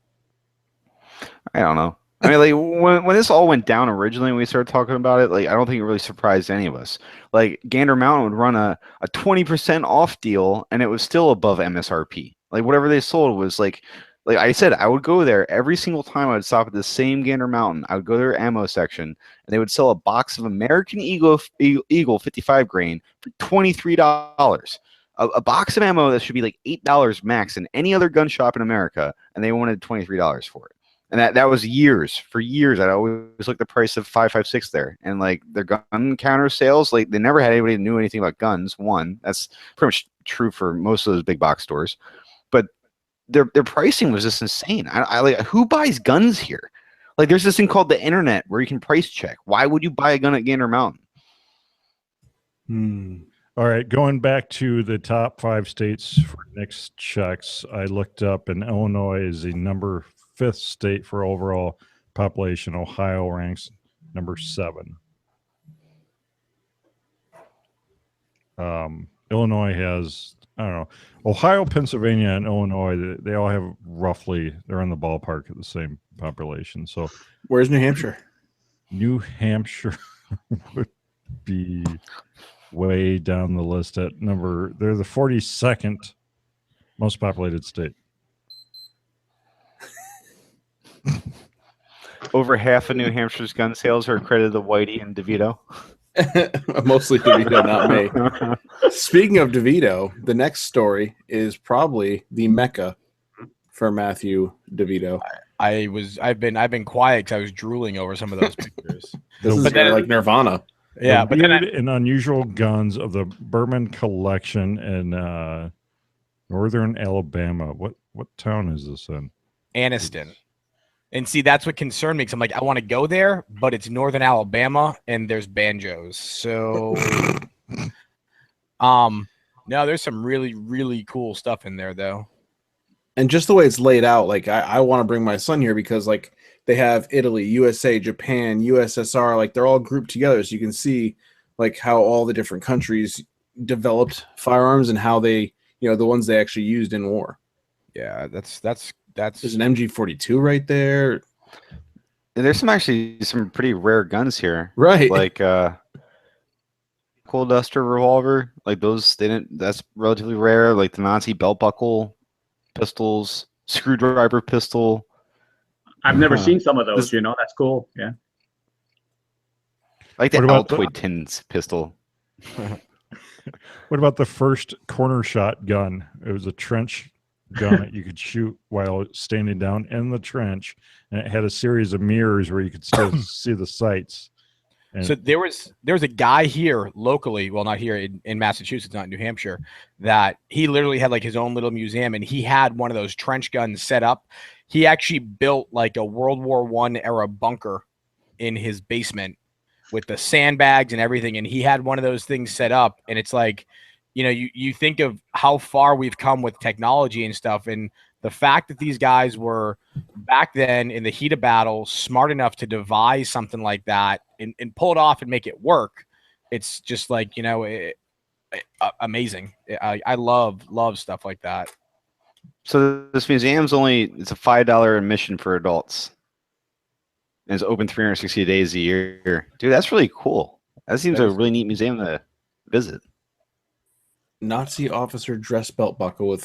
I don't know. I mean, like when this all went down originally, when we started talking about it, like I don't think it really surprised any of us. Like Gander Mountain would run a 20% off deal, and it was still above MSRP. Like whatever they sold was like I said, I would go there every single time. I would stop at the same Gander Mountain. I would go to their ammo section, and they would sell a box of American Eagle 55 grain for $23. A box of ammo that should be like $8 max in any other gun shop in America, and they wanted $23 for it. And that was years. For years, I'd always look the price of 5.56 there, and like their gun counter sales, like they never had anybody who knew anything about guns. One, that's pretty much true for most of those big box stores, but their pricing was just insane. I like, who buys guns here? Like there's this thing called the internet where you can price check. Why would you buy a gun at Gander Mountain? All right, going back to the top 5 states for Nick's checks, I looked up, and Illinois is the number 5th state for overall population. Ohio ranks number 7. Illinois has, I don't know, Ohio, Pennsylvania, and Illinois, they all have roughly, they're in the ballpark of the same population. So where's New Hampshire? New Hampshire would be way down the list at they're the 42nd most populated state. Over half of New Hampshire's gun sales are credited to Whitey and DeVito. Mostly DeVito, not me. Speaking of DeVito, the next story is probably the mecca for Matthew DeVito. I've been quiet because I was drooling over some of those pictures. This is But then- like Nirvana. Yeah, The but then Weird and Unusual Guns of the Berman Collection in northern Alabama. What town is this in? Aniston. And see, that's what concerned me. 'Cause I'm like, I want to go there, but it's northern Alabama and there's banjos. So, no, there's some really, really cool stuff in there, though. And just the way it's laid out, like I want to bring my son here because like they have Italy, USA, Japan, USSR, like they're all grouped together, so you can see like how all the different countries developed firearms and how they, the ones they actually used in war. Yeah, that's There's an MG42 right there. And there's some pretty rare guns here. Right. Like cool duster revolver. Like those that's relatively rare. Like the Nazi belt buckle pistols, screwdriver pistol. I've never seen some of those. That's cool. Yeah. Like the What about Altoid Tins pistol. What about the first corner shot gun? It was a trench gun that you could shoot while standing down in the trench, and it had a series of mirrors where you could still see the sights. And So there was a guy here locally, well, not here in Massachusetts, not in New Hampshire, that he literally had like his own little museum, and he had one of those trench guns set up. He actually built like a World War I era bunker in his basement with the sandbags and everything, and he had one of those things set up. And it's like, you think of how far we've come with technology and stuff, and the fact that these guys were back then in the heat of battle smart enough to devise something like that and pull it off and make it work. It's just like, amazing. I love stuff like that. So this museum's it's a $5 admission for adults. And it's open 360 days a year. Dude, that's really cool. That seems a really neat museum to visit. Nazi officer dress belt buckle with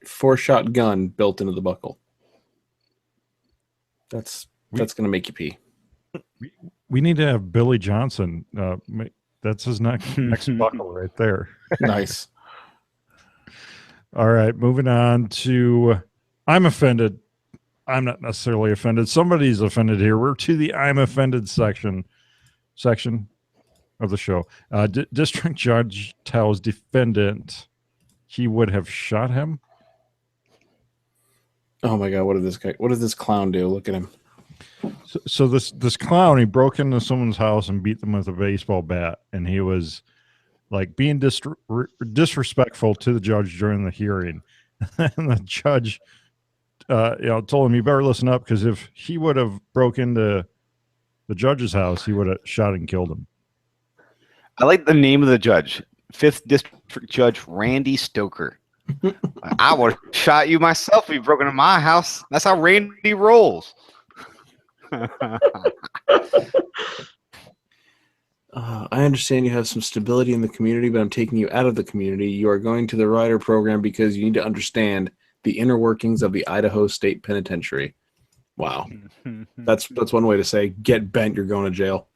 four-shot gun built into the buckle. That's gonna make you pee. we need to have Billy Johnson. That's his next buckle right there. Nice. All right, moving on to I'm offended. I'm not necessarily offended. Somebody's offended here. We're to the I'm offended section of the show. District judge tells defendant he would have shot him. Oh my God! What did this clown do? Look at him. So this clown, he broke into someone's house and beat them with a baseball bat, and he was like being disrespectful to the judge during the hearing. And the judge told him, you better listen up, because if he would have broke into the judge's house, he would have shot and killed him. I like the name of the judge. 5th District Judge Randy Stoker. I would have shot you myself if you broke into my house. That's how Randy rolls. I understand you have some stability in the community, but I'm taking you out of the community. You are going to the rider program because you need to understand the inner workings of the Idaho State Penitentiary. Wow. That's one way to say, get bent, you're going to jail.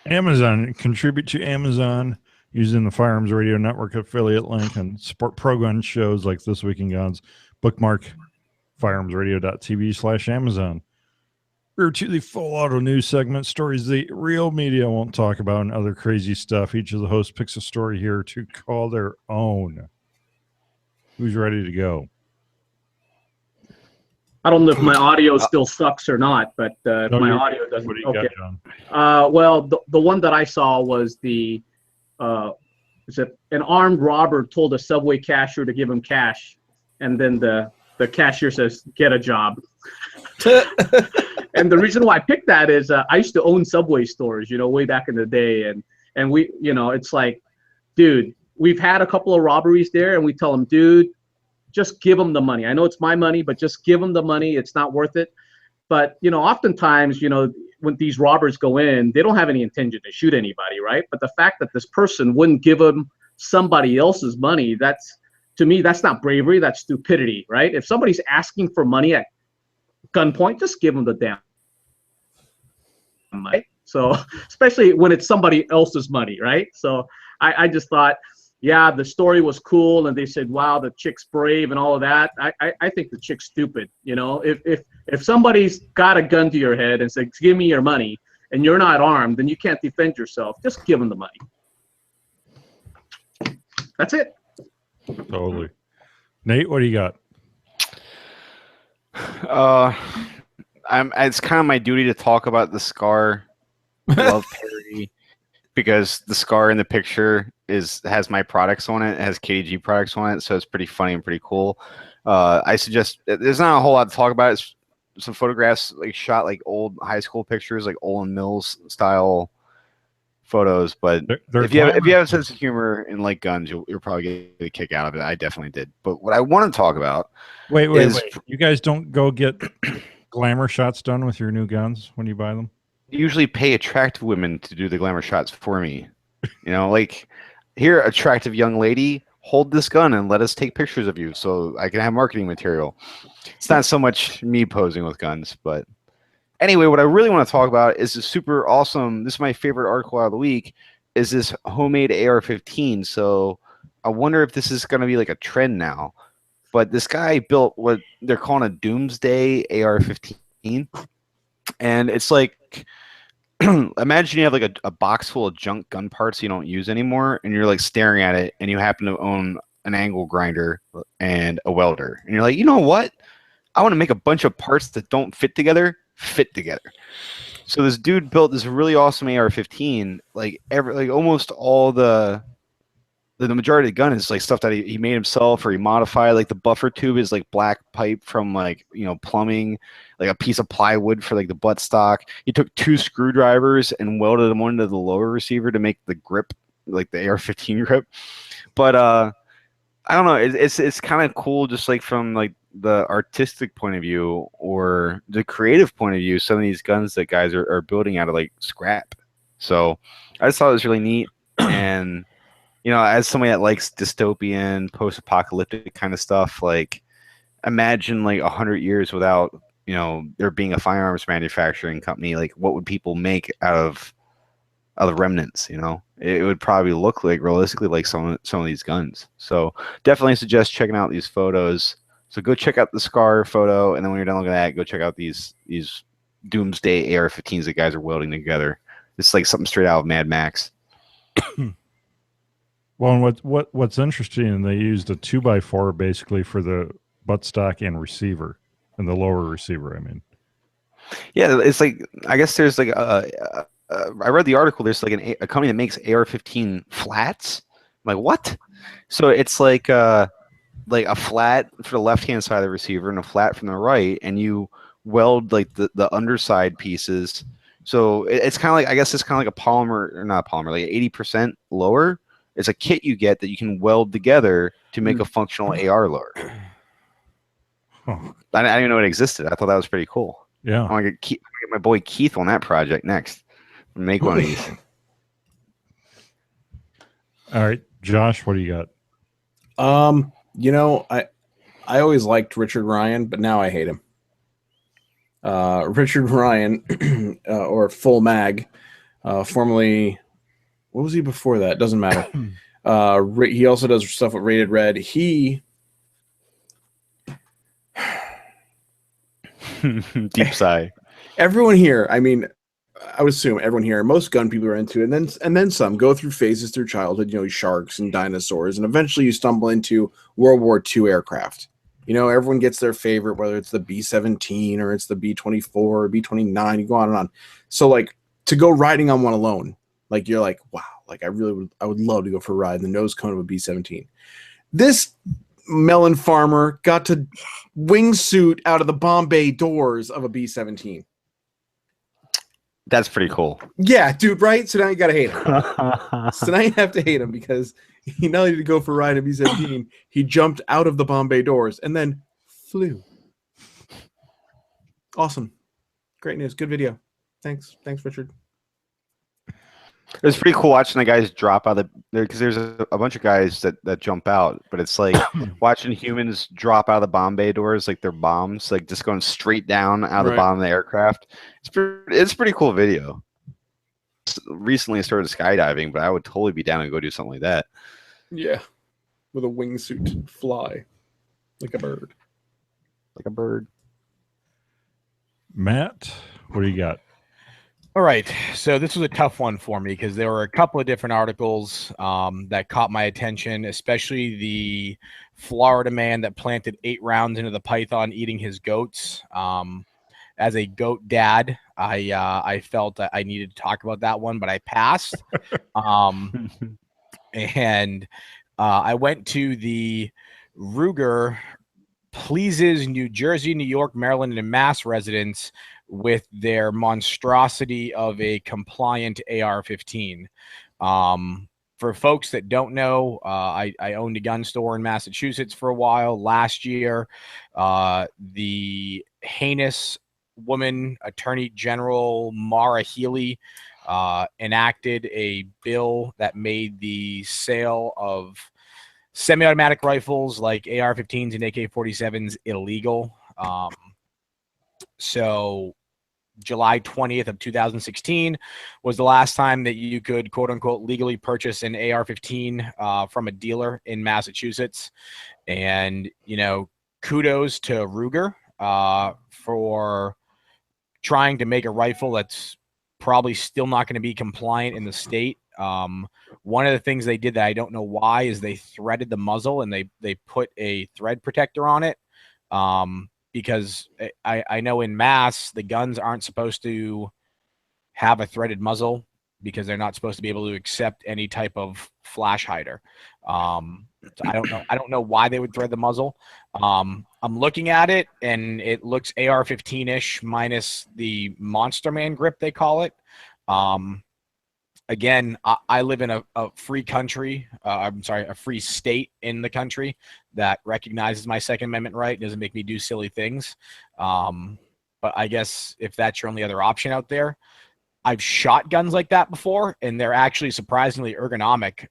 Amazon. Contribute to Amazon using the Firearms Radio Network affiliate link and support pro gun shows like This Week in Guns. Bookmark firearmsradio.tv/Amazon. We're to the full auto news segment, stories the real media won't talk about and other crazy stuff. Each of the hosts picks a story here to call their own. Who's ready to go? I don't know if my audio still sucks or not, but if my audio doesn't. What do you Okay. got, John? Well, the one that I saw was is it an armed robber told a Subway cashier to give him cash, and then the cashier says, "Get a job." And the reason why I picked that is I used to own Subway stores, way back in the day, and we, it's like, dude, we've had a couple of robberies there, and we tell them, dude, just give them the money. I know it's my money, but just give them the money. It's not worth it. But, oftentimes, when these robbers go in, they don't have any intention to shoot anybody, right? But the fact that this person wouldn't give them somebody else's money, to me, that's not bravery. That's stupidity, right? If somebody's asking for money at gunpoint, just give them the damn money. So, especially when it's somebody else's money, right? So I just thought, yeah, the story was cool, and they said, wow, the chick's brave and all of that. I think the chick's stupid. You know, if somebody's got a gun to your head and says, give me your money, and you're not armed, then you can't defend yourself. Just give them the money. That's it. Totally. Nate, what do you got? It's kind of my duty to talk about the Scar love parody because the Scar in the picture has my products on it. It has KDG products on it, so it's pretty funny and pretty cool. I suggest there's not a whole lot to talk about. It's some photographs like shot like old high school pictures, like Olin Mills style photos. But if you have a sense of humor and like guns, you'll probably get a kick out of it. I definitely did. But what I want to talk about, wait. You guys don't go get glamour shots done with your new guns when you buy them? Usually pay attractive women to do the glamour shots for me. You know, like, here, attractive young lady, hold this gun and let us take pictures of you so I can have marketing material. It's not so much me posing with guns, but anyway, what I really want to talk about is this super awesome, this is my favorite article out of the week, is this homemade AR-15. So I wonder if this is going to be like a trend now. But this guy built what they're calling a Doomsday AR-15. And it's like, imagine you have like a box full of junk gun parts you don't use anymore, and you're like staring at it, and you happen to own an angle grinder and a welder. And you're like, you know what? I want to make a bunch of parts that don't fit together. So this dude built this really awesome AR-15. Like almost all the majority of the gun is like stuff that he made himself or he modified. Like the buffer tube is like black pipe from like, you know, plumbing, like a piece of plywood for like the buttstock. He took 2 screwdrivers and welded them onto the lower receiver to make the grip, like the AR-15 grip. But I don't know. It's kind of cool, just like from like the artistic point of view or the creative point of view. Some of these guns that guys are building out of like scrap. So I just thought it was really neat. And you know, as somebody that likes dystopian, post-apocalyptic kind of stuff, like imagine like 100 years without, you know, there being a firearms manufacturing company. Like, what would people make out of the remnants? You know, it would probably look like realistically like some of these guns. So definitely suggest checking out these photos. So go check out the Scar photo, and then when you're done looking at that, go check out these Doomsday AR-15s that guys are welding together. It's like something straight out of Mad Max. Well, and what's interesting, they used a 2x4 basically for the buttstock and receiver, and the lower receiver. I mean, yeah, it's like, I guess there's like I read the article. There's like a company that makes AR-15 flats. I'm like, what? So it's like a flat for the left hand side of the receiver and a flat from the right, and you weld like the underside pieces. So it's kind of like, I guess it's kind of like a polymer, or not polymer, like 80% lower. It's a kit you get that you can weld together to make a functional AR loader. oh, I didn't even know it existed. I thought that was pretty cool. yeah. I'm gonna get my boy Keith on that project next. Make one of these. All right, Josh, what do you got? You know, I always liked Richard Ryan, but now I hate him. Richard Ryan, or Full Mag, formerly, what was he before that? Doesn't matter. He also does stuff with Rated Red. Deep sigh. Everyone here, I mean, I would assume everyone here, most gun people are into it, and then some go through phases through childhood, you know, sharks and dinosaurs, and eventually you stumble into World War II aircraft. You know, everyone gets their favorite, whether it's the B-17 or it's the B-24 or B-29, you go on and on. So like, to go riding on one alone, like you're like, wow, like I would love to go for a ride in the nose cone of a B-17. This melon farmer got to wingsuit out of the Bombay doors of a B-17. That's pretty cool. Yeah, dude, right? So now you gotta hate him. So now you have to hate him because he not only did go for a ride in B-17, he jumped out of the Bombay doors and then flew. Awesome. Great news. Good video. Thanks, Richard. It was pretty cool watching the guys drop out of there, because there's a bunch of guys that jump out, but it's like watching humans drop out of the Bombay doors like they're bombs, like just going straight down out of the bottom of the aircraft. It's a pretty cool video. Recently I started skydiving, but I would totally be down to go do something like that. Yeah, with a wingsuit, fly like a bird. Like a bird. Matt, what do you got? All right. So this was a tough one for me because there were a couple of different articles that caught my attention, especially the Florida man that planted 8 rounds into the python eating his goats. As a goat dad, I felt that I needed to talk about that one, but I passed. And I went to the Ruger pleases New Jersey, New York, Maryland, and Mass residents with their monstrosity of a compliant AR-15. For folks that don't know, I owned a gun store in Massachusetts for a while. Last year, the heinous woman, Attorney General Maura Healey, enacted a bill that made the sale of semi-automatic rifles like AR-15s and AK-47s illegal. So July 20th of 2016 was the last time that you could quote unquote legally purchase an AR-15 from a dealer in Massachusetts. And, you know, kudos to Ruger for trying to make a rifle that's probably still not going to be compliant in the state. One of the things they did that I don't know why is they threaded the muzzle and they put a thread protector on it. Because I know in Mass, the guns aren't supposed to have a threaded muzzle because they're not supposed to be able to accept any type of flash hider. So I don't know why they would thread the muzzle. I'm looking at it and it looks AR-15-ish minus the Monster Man grip, they call it. Again, I live in a free country. I'm sorry, a free state in the country that recognizes my Second Amendment right. Doesn't make me do silly things. But I guess if that's your only other option out there, I've shot guns like that before, and they're actually surprisingly ergonomic.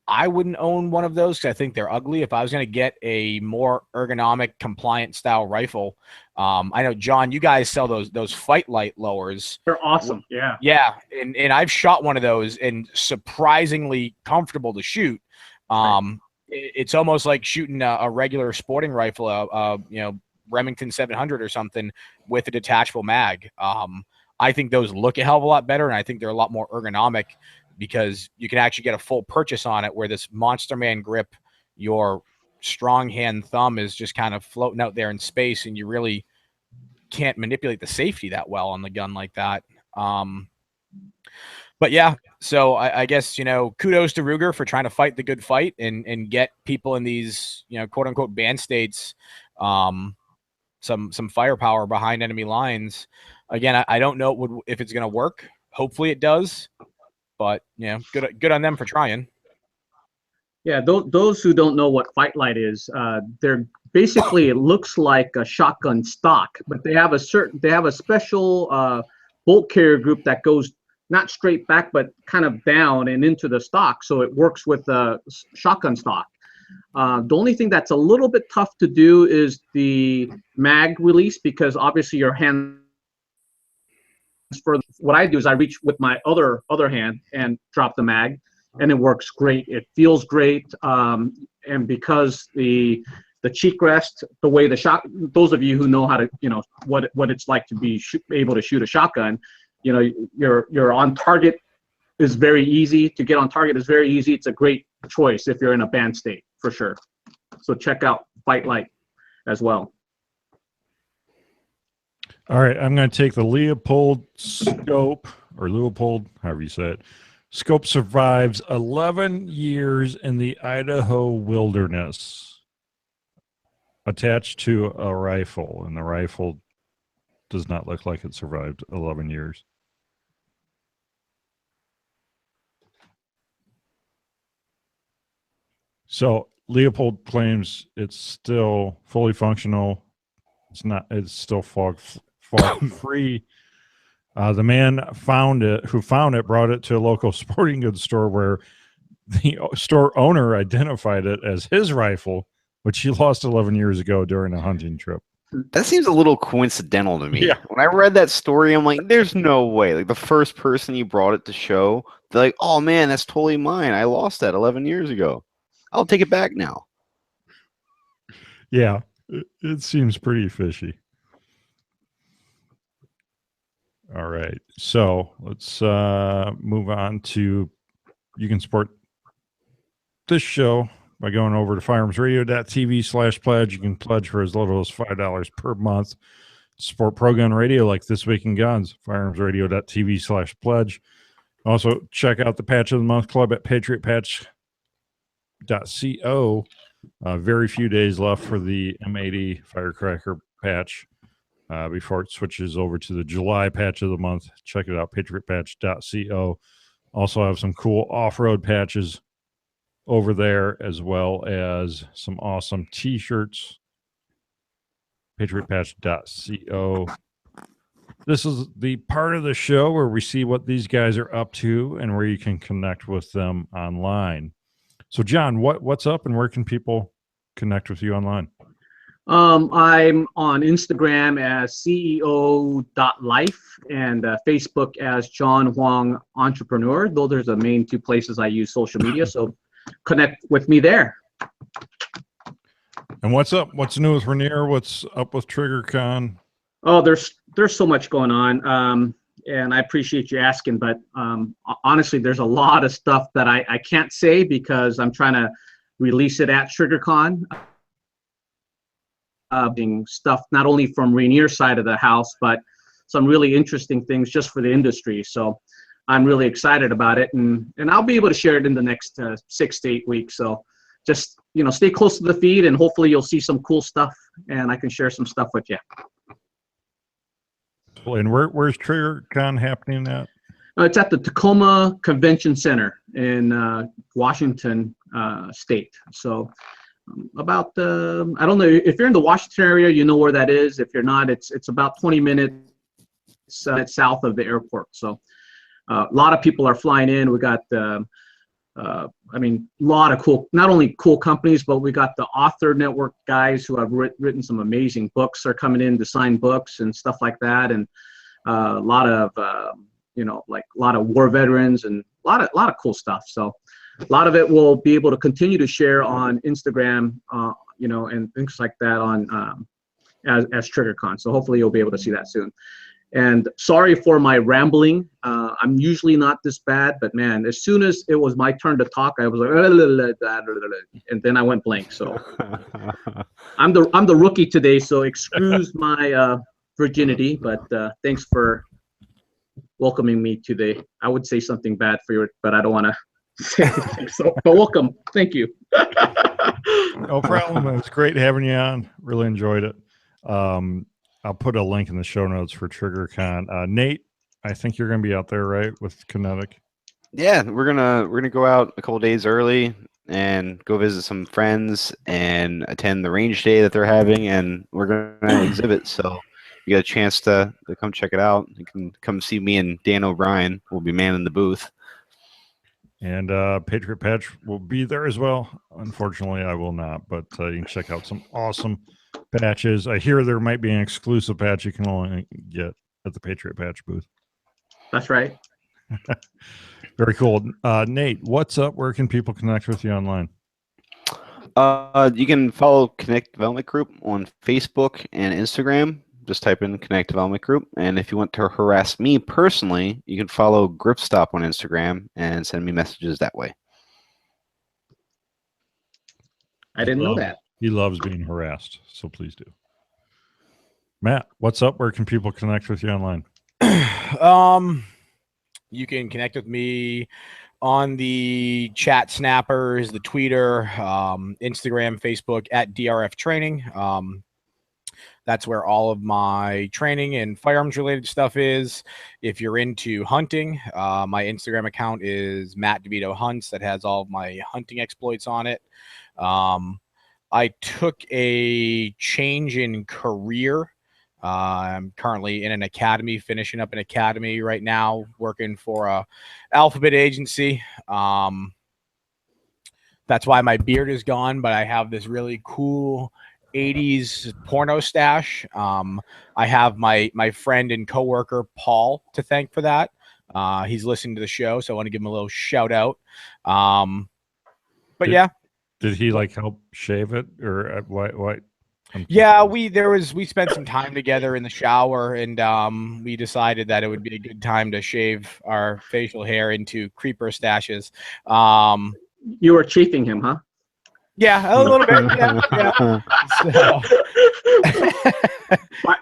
I wouldn't own one of those because I think they're ugly. If I was going to get a more ergonomic, compliant style rifle, I know, John, you guys sell those Fightlite lowers. They're awesome. Yeah. Yeah, and I've shot one of those and surprisingly comfortable to shoot. It's almost like shooting a regular sporting rifle, you know, Remington 700 or something with a detachable mag. I think those look a hell of a lot better, and I think they're a lot more ergonomic because you can actually get a full purchase on it, where this Monster Man grip, your strong hand thumb is just kind of floating out there in space, and you really can't manipulate the safety that well on the gun like that. But yeah, so I guess, you know, kudos to Ruger for trying to fight the good fight and get people in these, you know, quote unquote banned states some firepower behind enemy lines. Again, I don't know if it's going to work. Hopefully it does, but yeah, good on them for trying. Yeah, those who don't know what Fightlite is, they're basically, it looks like a shotgun stock, but they have a special bolt carrier group that goes not straight back, but kind of down and into the stock, so it works with the shotgun stock. The only thing that's a little bit tough to do is the mag release, because obviously your hand. For what I do is I reach with my other hand and drop the mag, and it works great. It feels great, and because the cheek rest, the way the shot. Those of you who know how to, you know, what it's like to be able to shoot a shotgun, you know, your on target is very easy. To get on target is very easy. It's a great choice if you're in a banned state, for sure. So check out Fightlite as well. All right, I'm going to take the Leopold scope, or Leopold, however you say it. Scope survives 11 years in the Idaho wilderness, attached to a rifle, and the rifle does not look like it survived 11 years. So Leopold claims it's still fully functional. It's still fog free. The man who found it brought it to a local sporting goods store where the store owner identified it as his rifle, which he lost 11 years ago during a hunting trip. That seems a little coincidental to me. Yeah. When I read that story, I'm like, there's no way. Like the first person you brought it to show, they're like, oh man, that's totally mine. I lost that 11 years ago. I'll take it back now. Yeah, it seems pretty fishy. All right, so let's move on to, you can support this show by going over to firearmsradio.tv/pledge. You can pledge for as little as $5 per month. Support Pro Gun Radio like This Week in Guns, firearmsradio.tv/pledge. Also, check out the Patch of the Month Club at patriotpatch.co. Very few days left for the M80 Firecracker patch before it switches over to the July Patch of the Month. Check it out, patriotpatch.co. Also have some cool off-road patches over there, as well as some awesome T-shirts, patriotpatch.co. This is the part of the show where we see what these guys are up to and where you can connect with them online. So, John, what's up and where can people connect with you online? I'm on Instagram as CEO.life and Facebook as John Huang Entrepreneur. Those are the main two places I use social media. So connect with me there. And what's up? What's new with Renier? What's up with TriggerCon? Oh, there's so much going on. And I appreciate you asking, but honestly, there's a lot of stuff that I can't say because I'm trying to release it at TriggerCon. Being stuff not only from Renier's side of the house, but some really interesting things just for the industry. So I'm really excited about it, and I'll be able to share it in the next 6 to 8 weeks. So just, stay close to the feed, and hopefully you'll see some cool stuff, and I can share some stuff with you. And where's TriggerCon happening at? It's at the Tacoma Convention Center in Washington State. So about I don't know if you're in the Washington area, you know where that is. If you're not, it's about 20 minutes south of the airport. So a lot of people are flying in. We got a lot of cool, not only cool companies, but we got the author network guys who have written some amazing books are coming in to sign books and stuff like that. And a lot of, a lot of war veterans and a lot of cool stuff. So a lot of it we'll be able to continue to share on Instagram, and things like that on as TriggerCon. So hopefully you'll be able to see that soon. And sorry for my rambling. I'm usually not this bad, but man, as soon as it was my turn to talk, I was like, and then I went blank. So I'm the rookie today, so excuse my virginity, but thanks for welcoming me to I would say something bad for you, but I don't want to say anything. So, but welcome. Thank you. No problem. It's great having you on. Really enjoyed it. I'll put a link in the show notes for TriggerCon. Nate, I think you're going to be out there, right, with Kinetic? Yeah, we're gonna go out a couple days early and go visit some friends and attend the range day that they're having, and we're gonna exhibit. So you got a chance to come check it out. You can come see me and Dan O'Brien. We'll be manning the booth. And Patriot Patch will be there as well. Unfortunately, I will not, but you can check out some awesome patches. I hear there might be an exclusive patch you can only get at the Patriot Patch booth. That's right. Very cool. Nate, what's up? Where can people connect with you online? You can follow Connect Development Group on Facebook and Instagram. Just type in Connect Development Group. And if you want to harass me personally, you can follow GripStop on Instagram and send me messages that way. I didn't know that. He loves being harassed, so please do. Matt, what's up? Where can people connect with you online? You can connect with me on the chat snappers, the Twitter, Instagram, Facebook at DRF Training. That's where all of my training and firearms related stuff is. If you're into hunting, my Instagram account is Matt DeVito Hunts. That has all of my hunting exploits on it. I took a change in career. I'm currently in an academy, finishing up an academy right now, working for a alphabet agency. That's why my beard is gone, but I have this really cool 80s porno stash. I have my friend and coworker Paul to thank for that. He's listening to the show, so I want to give him a little shout out. But yeah, did he like help shave it or what? Yeah, we spent some time together in the shower, and we decided that it would be a good time to shave our facial hair into creeper stashes. You were chafing him, huh? Yeah, a little bit. Yeah. So.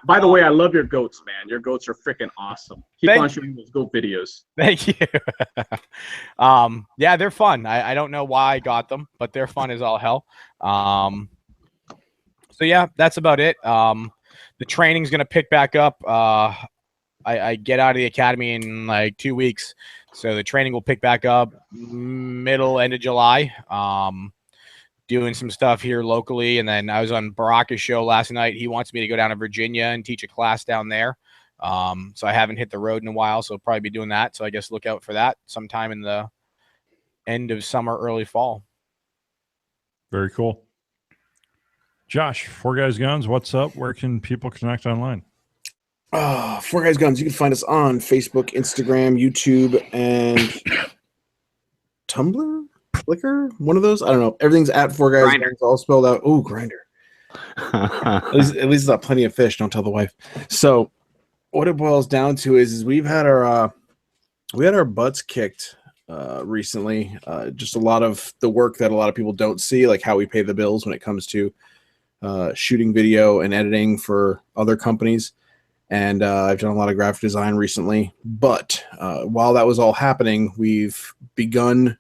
By the way, I love your goats, man. Your goats are freaking awesome. Keep on showing those goat videos. Thank you. Yeah, they're fun. I don't know why I got them, but they're fun as all hell. So yeah, that's about it. The training's gonna pick back up. I get out of the academy in like 2 weeks, so the training will pick back up end of July. Doing some stuff here locally, and then I was on Baraka's show last night. He wants me to go down to Virginia and teach a class down there. So I haven't hit the road in a while, so I'll probably be doing that. So I guess look out for that sometime in the end of summer, early fall. Very cool. Josh, Four Guys Guns, what's up? Where can people connect online? Four Guys Guns. You can find us on Facebook, Instagram, YouTube, and Tumblr, Flickr, one of those. I don't know. Everything's at Four Guys Grindr. Guns, all spelled out. Oh, Grinder. At least it's not plenty of fish. Don't tell the wife. So, what it boils down to is we've had our butts kicked recently. Just a lot of the work that a lot of people don't see, like how we pay the bills when it comes to shooting video and editing for other companies. And I've done a lot of graphic design recently. But while that was all happening, we've begun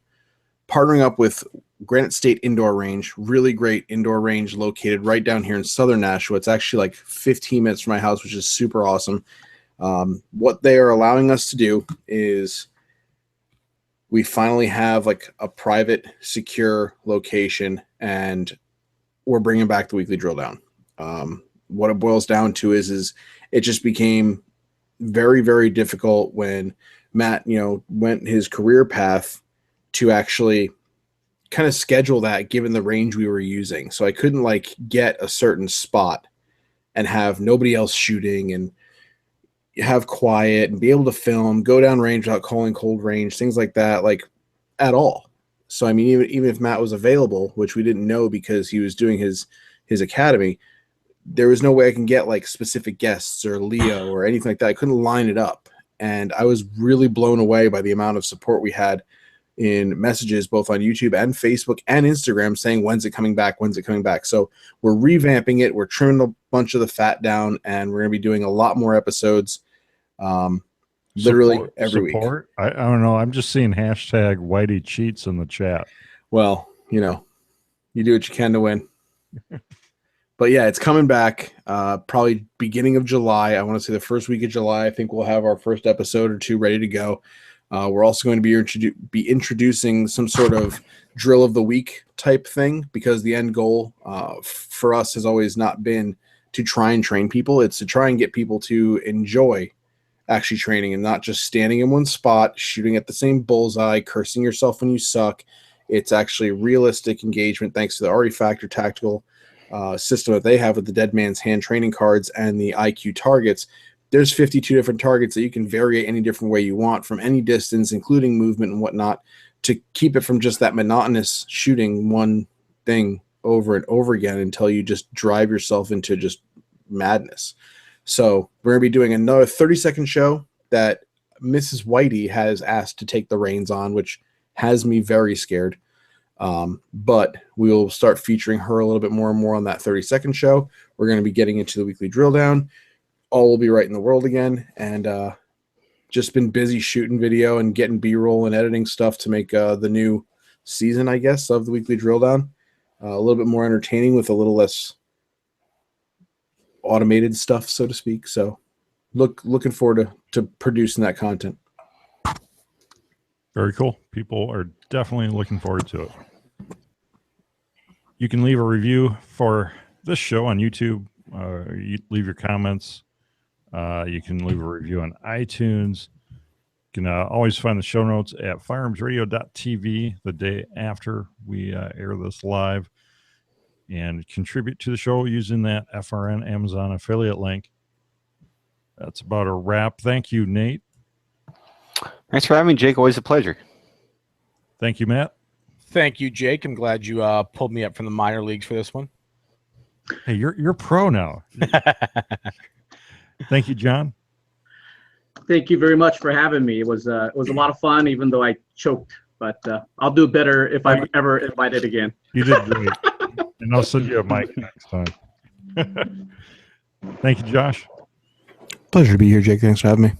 partnering up with Granite State Indoor Range, really great indoor range located right down here in southern Nashua. It's actually like 15 minutes from my house, which is super awesome. What they are allowing us to do is we finally have like a private, secure location, and we're bringing back the weekly drill down. What it boils down to is it just became very, very difficult when Matt, went his career path to actually kind of schedule that given the range we were using. So I couldn't like get a certain spot and have nobody else shooting and have quiet and be able to film, go down range without calling cold range, things like that, like at all. So, I mean, even if Matt was available, which we didn't know because he was doing his academy, there was no way I can get like specific guests or Leo or anything like that. I couldn't line it up. And I was really blown away by the amount of support we had in messages, both on YouTube and Facebook and Instagram, saying, when's it coming back? When's it coming back? So we're revamping it. We're trimming a bunch of the fat down, and we're going to be doing a lot more episodes. Literally every week. I don't know. I'm just seeing hashtag Whitey cheats in the chat. Well, you do what you can to win. But yeah, it's coming back probably beginning of July. I want to say the first week of July. I think we'll have our first episode or two ready to go. We're also going to be introducing some sort of drill of the week type thing, because the end goal for us has always not been to try and train people. It's to try and get people to enjoy actually training and not just standing in one spot, shooting at the same bullseye, cursing yourself when you suck. It's actually realistic engagement thanks to the RE Factor tactical system that they have with the Dead Man's Hand training cards and the IQ targets. There's 52 different targets that you can vary any different way you want from any distance, including movement and whatnot, to keep it from just that monotonous shooting one thing over and over again until you just drive yourself into just madness. So we're going to be doing another 30-second show that Mrs. Whitey has asked to take the reins on, which has me very scared. But we'll start featuring her a little bit more and more on that 30-second show. We're going to be getting into the weekly drill down. All will be right in the world again. And just been busy shooting video and getting B-roll and editing stuff to make the new season, I guess, of the weekly drill down a little bit more entertaining with a little less automated stuff, so to speak. So looking forward to producing that content. Very cool. People are definitely looking forward to it. You can leave a review for this show on YouTube. You leave your comments. You can leave a review on iTunes. You can always find the show notes at firearmsradio.tv the day after we air this live. and contribute to the show using that FRN Amazon affiliate link. That's about a wrap. Thank you, Nate. Thanks for having me, Jake. Always a pleasure. Thank you, Matt. Thank you, Jake. I'm glad you pulled me up from the minor leagues for this one. Hey, you're pro now. Thank you, John. Thank you very much for having me. It was a lot of fun, even though I choked. But I'll do better if I'm ever invited again. You did great. And I'll send you a mic next time. Thank you, Josh. Pleasure to be here, Jake. Thanks for having me.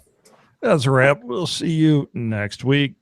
That's a wrap. We'll see you next week.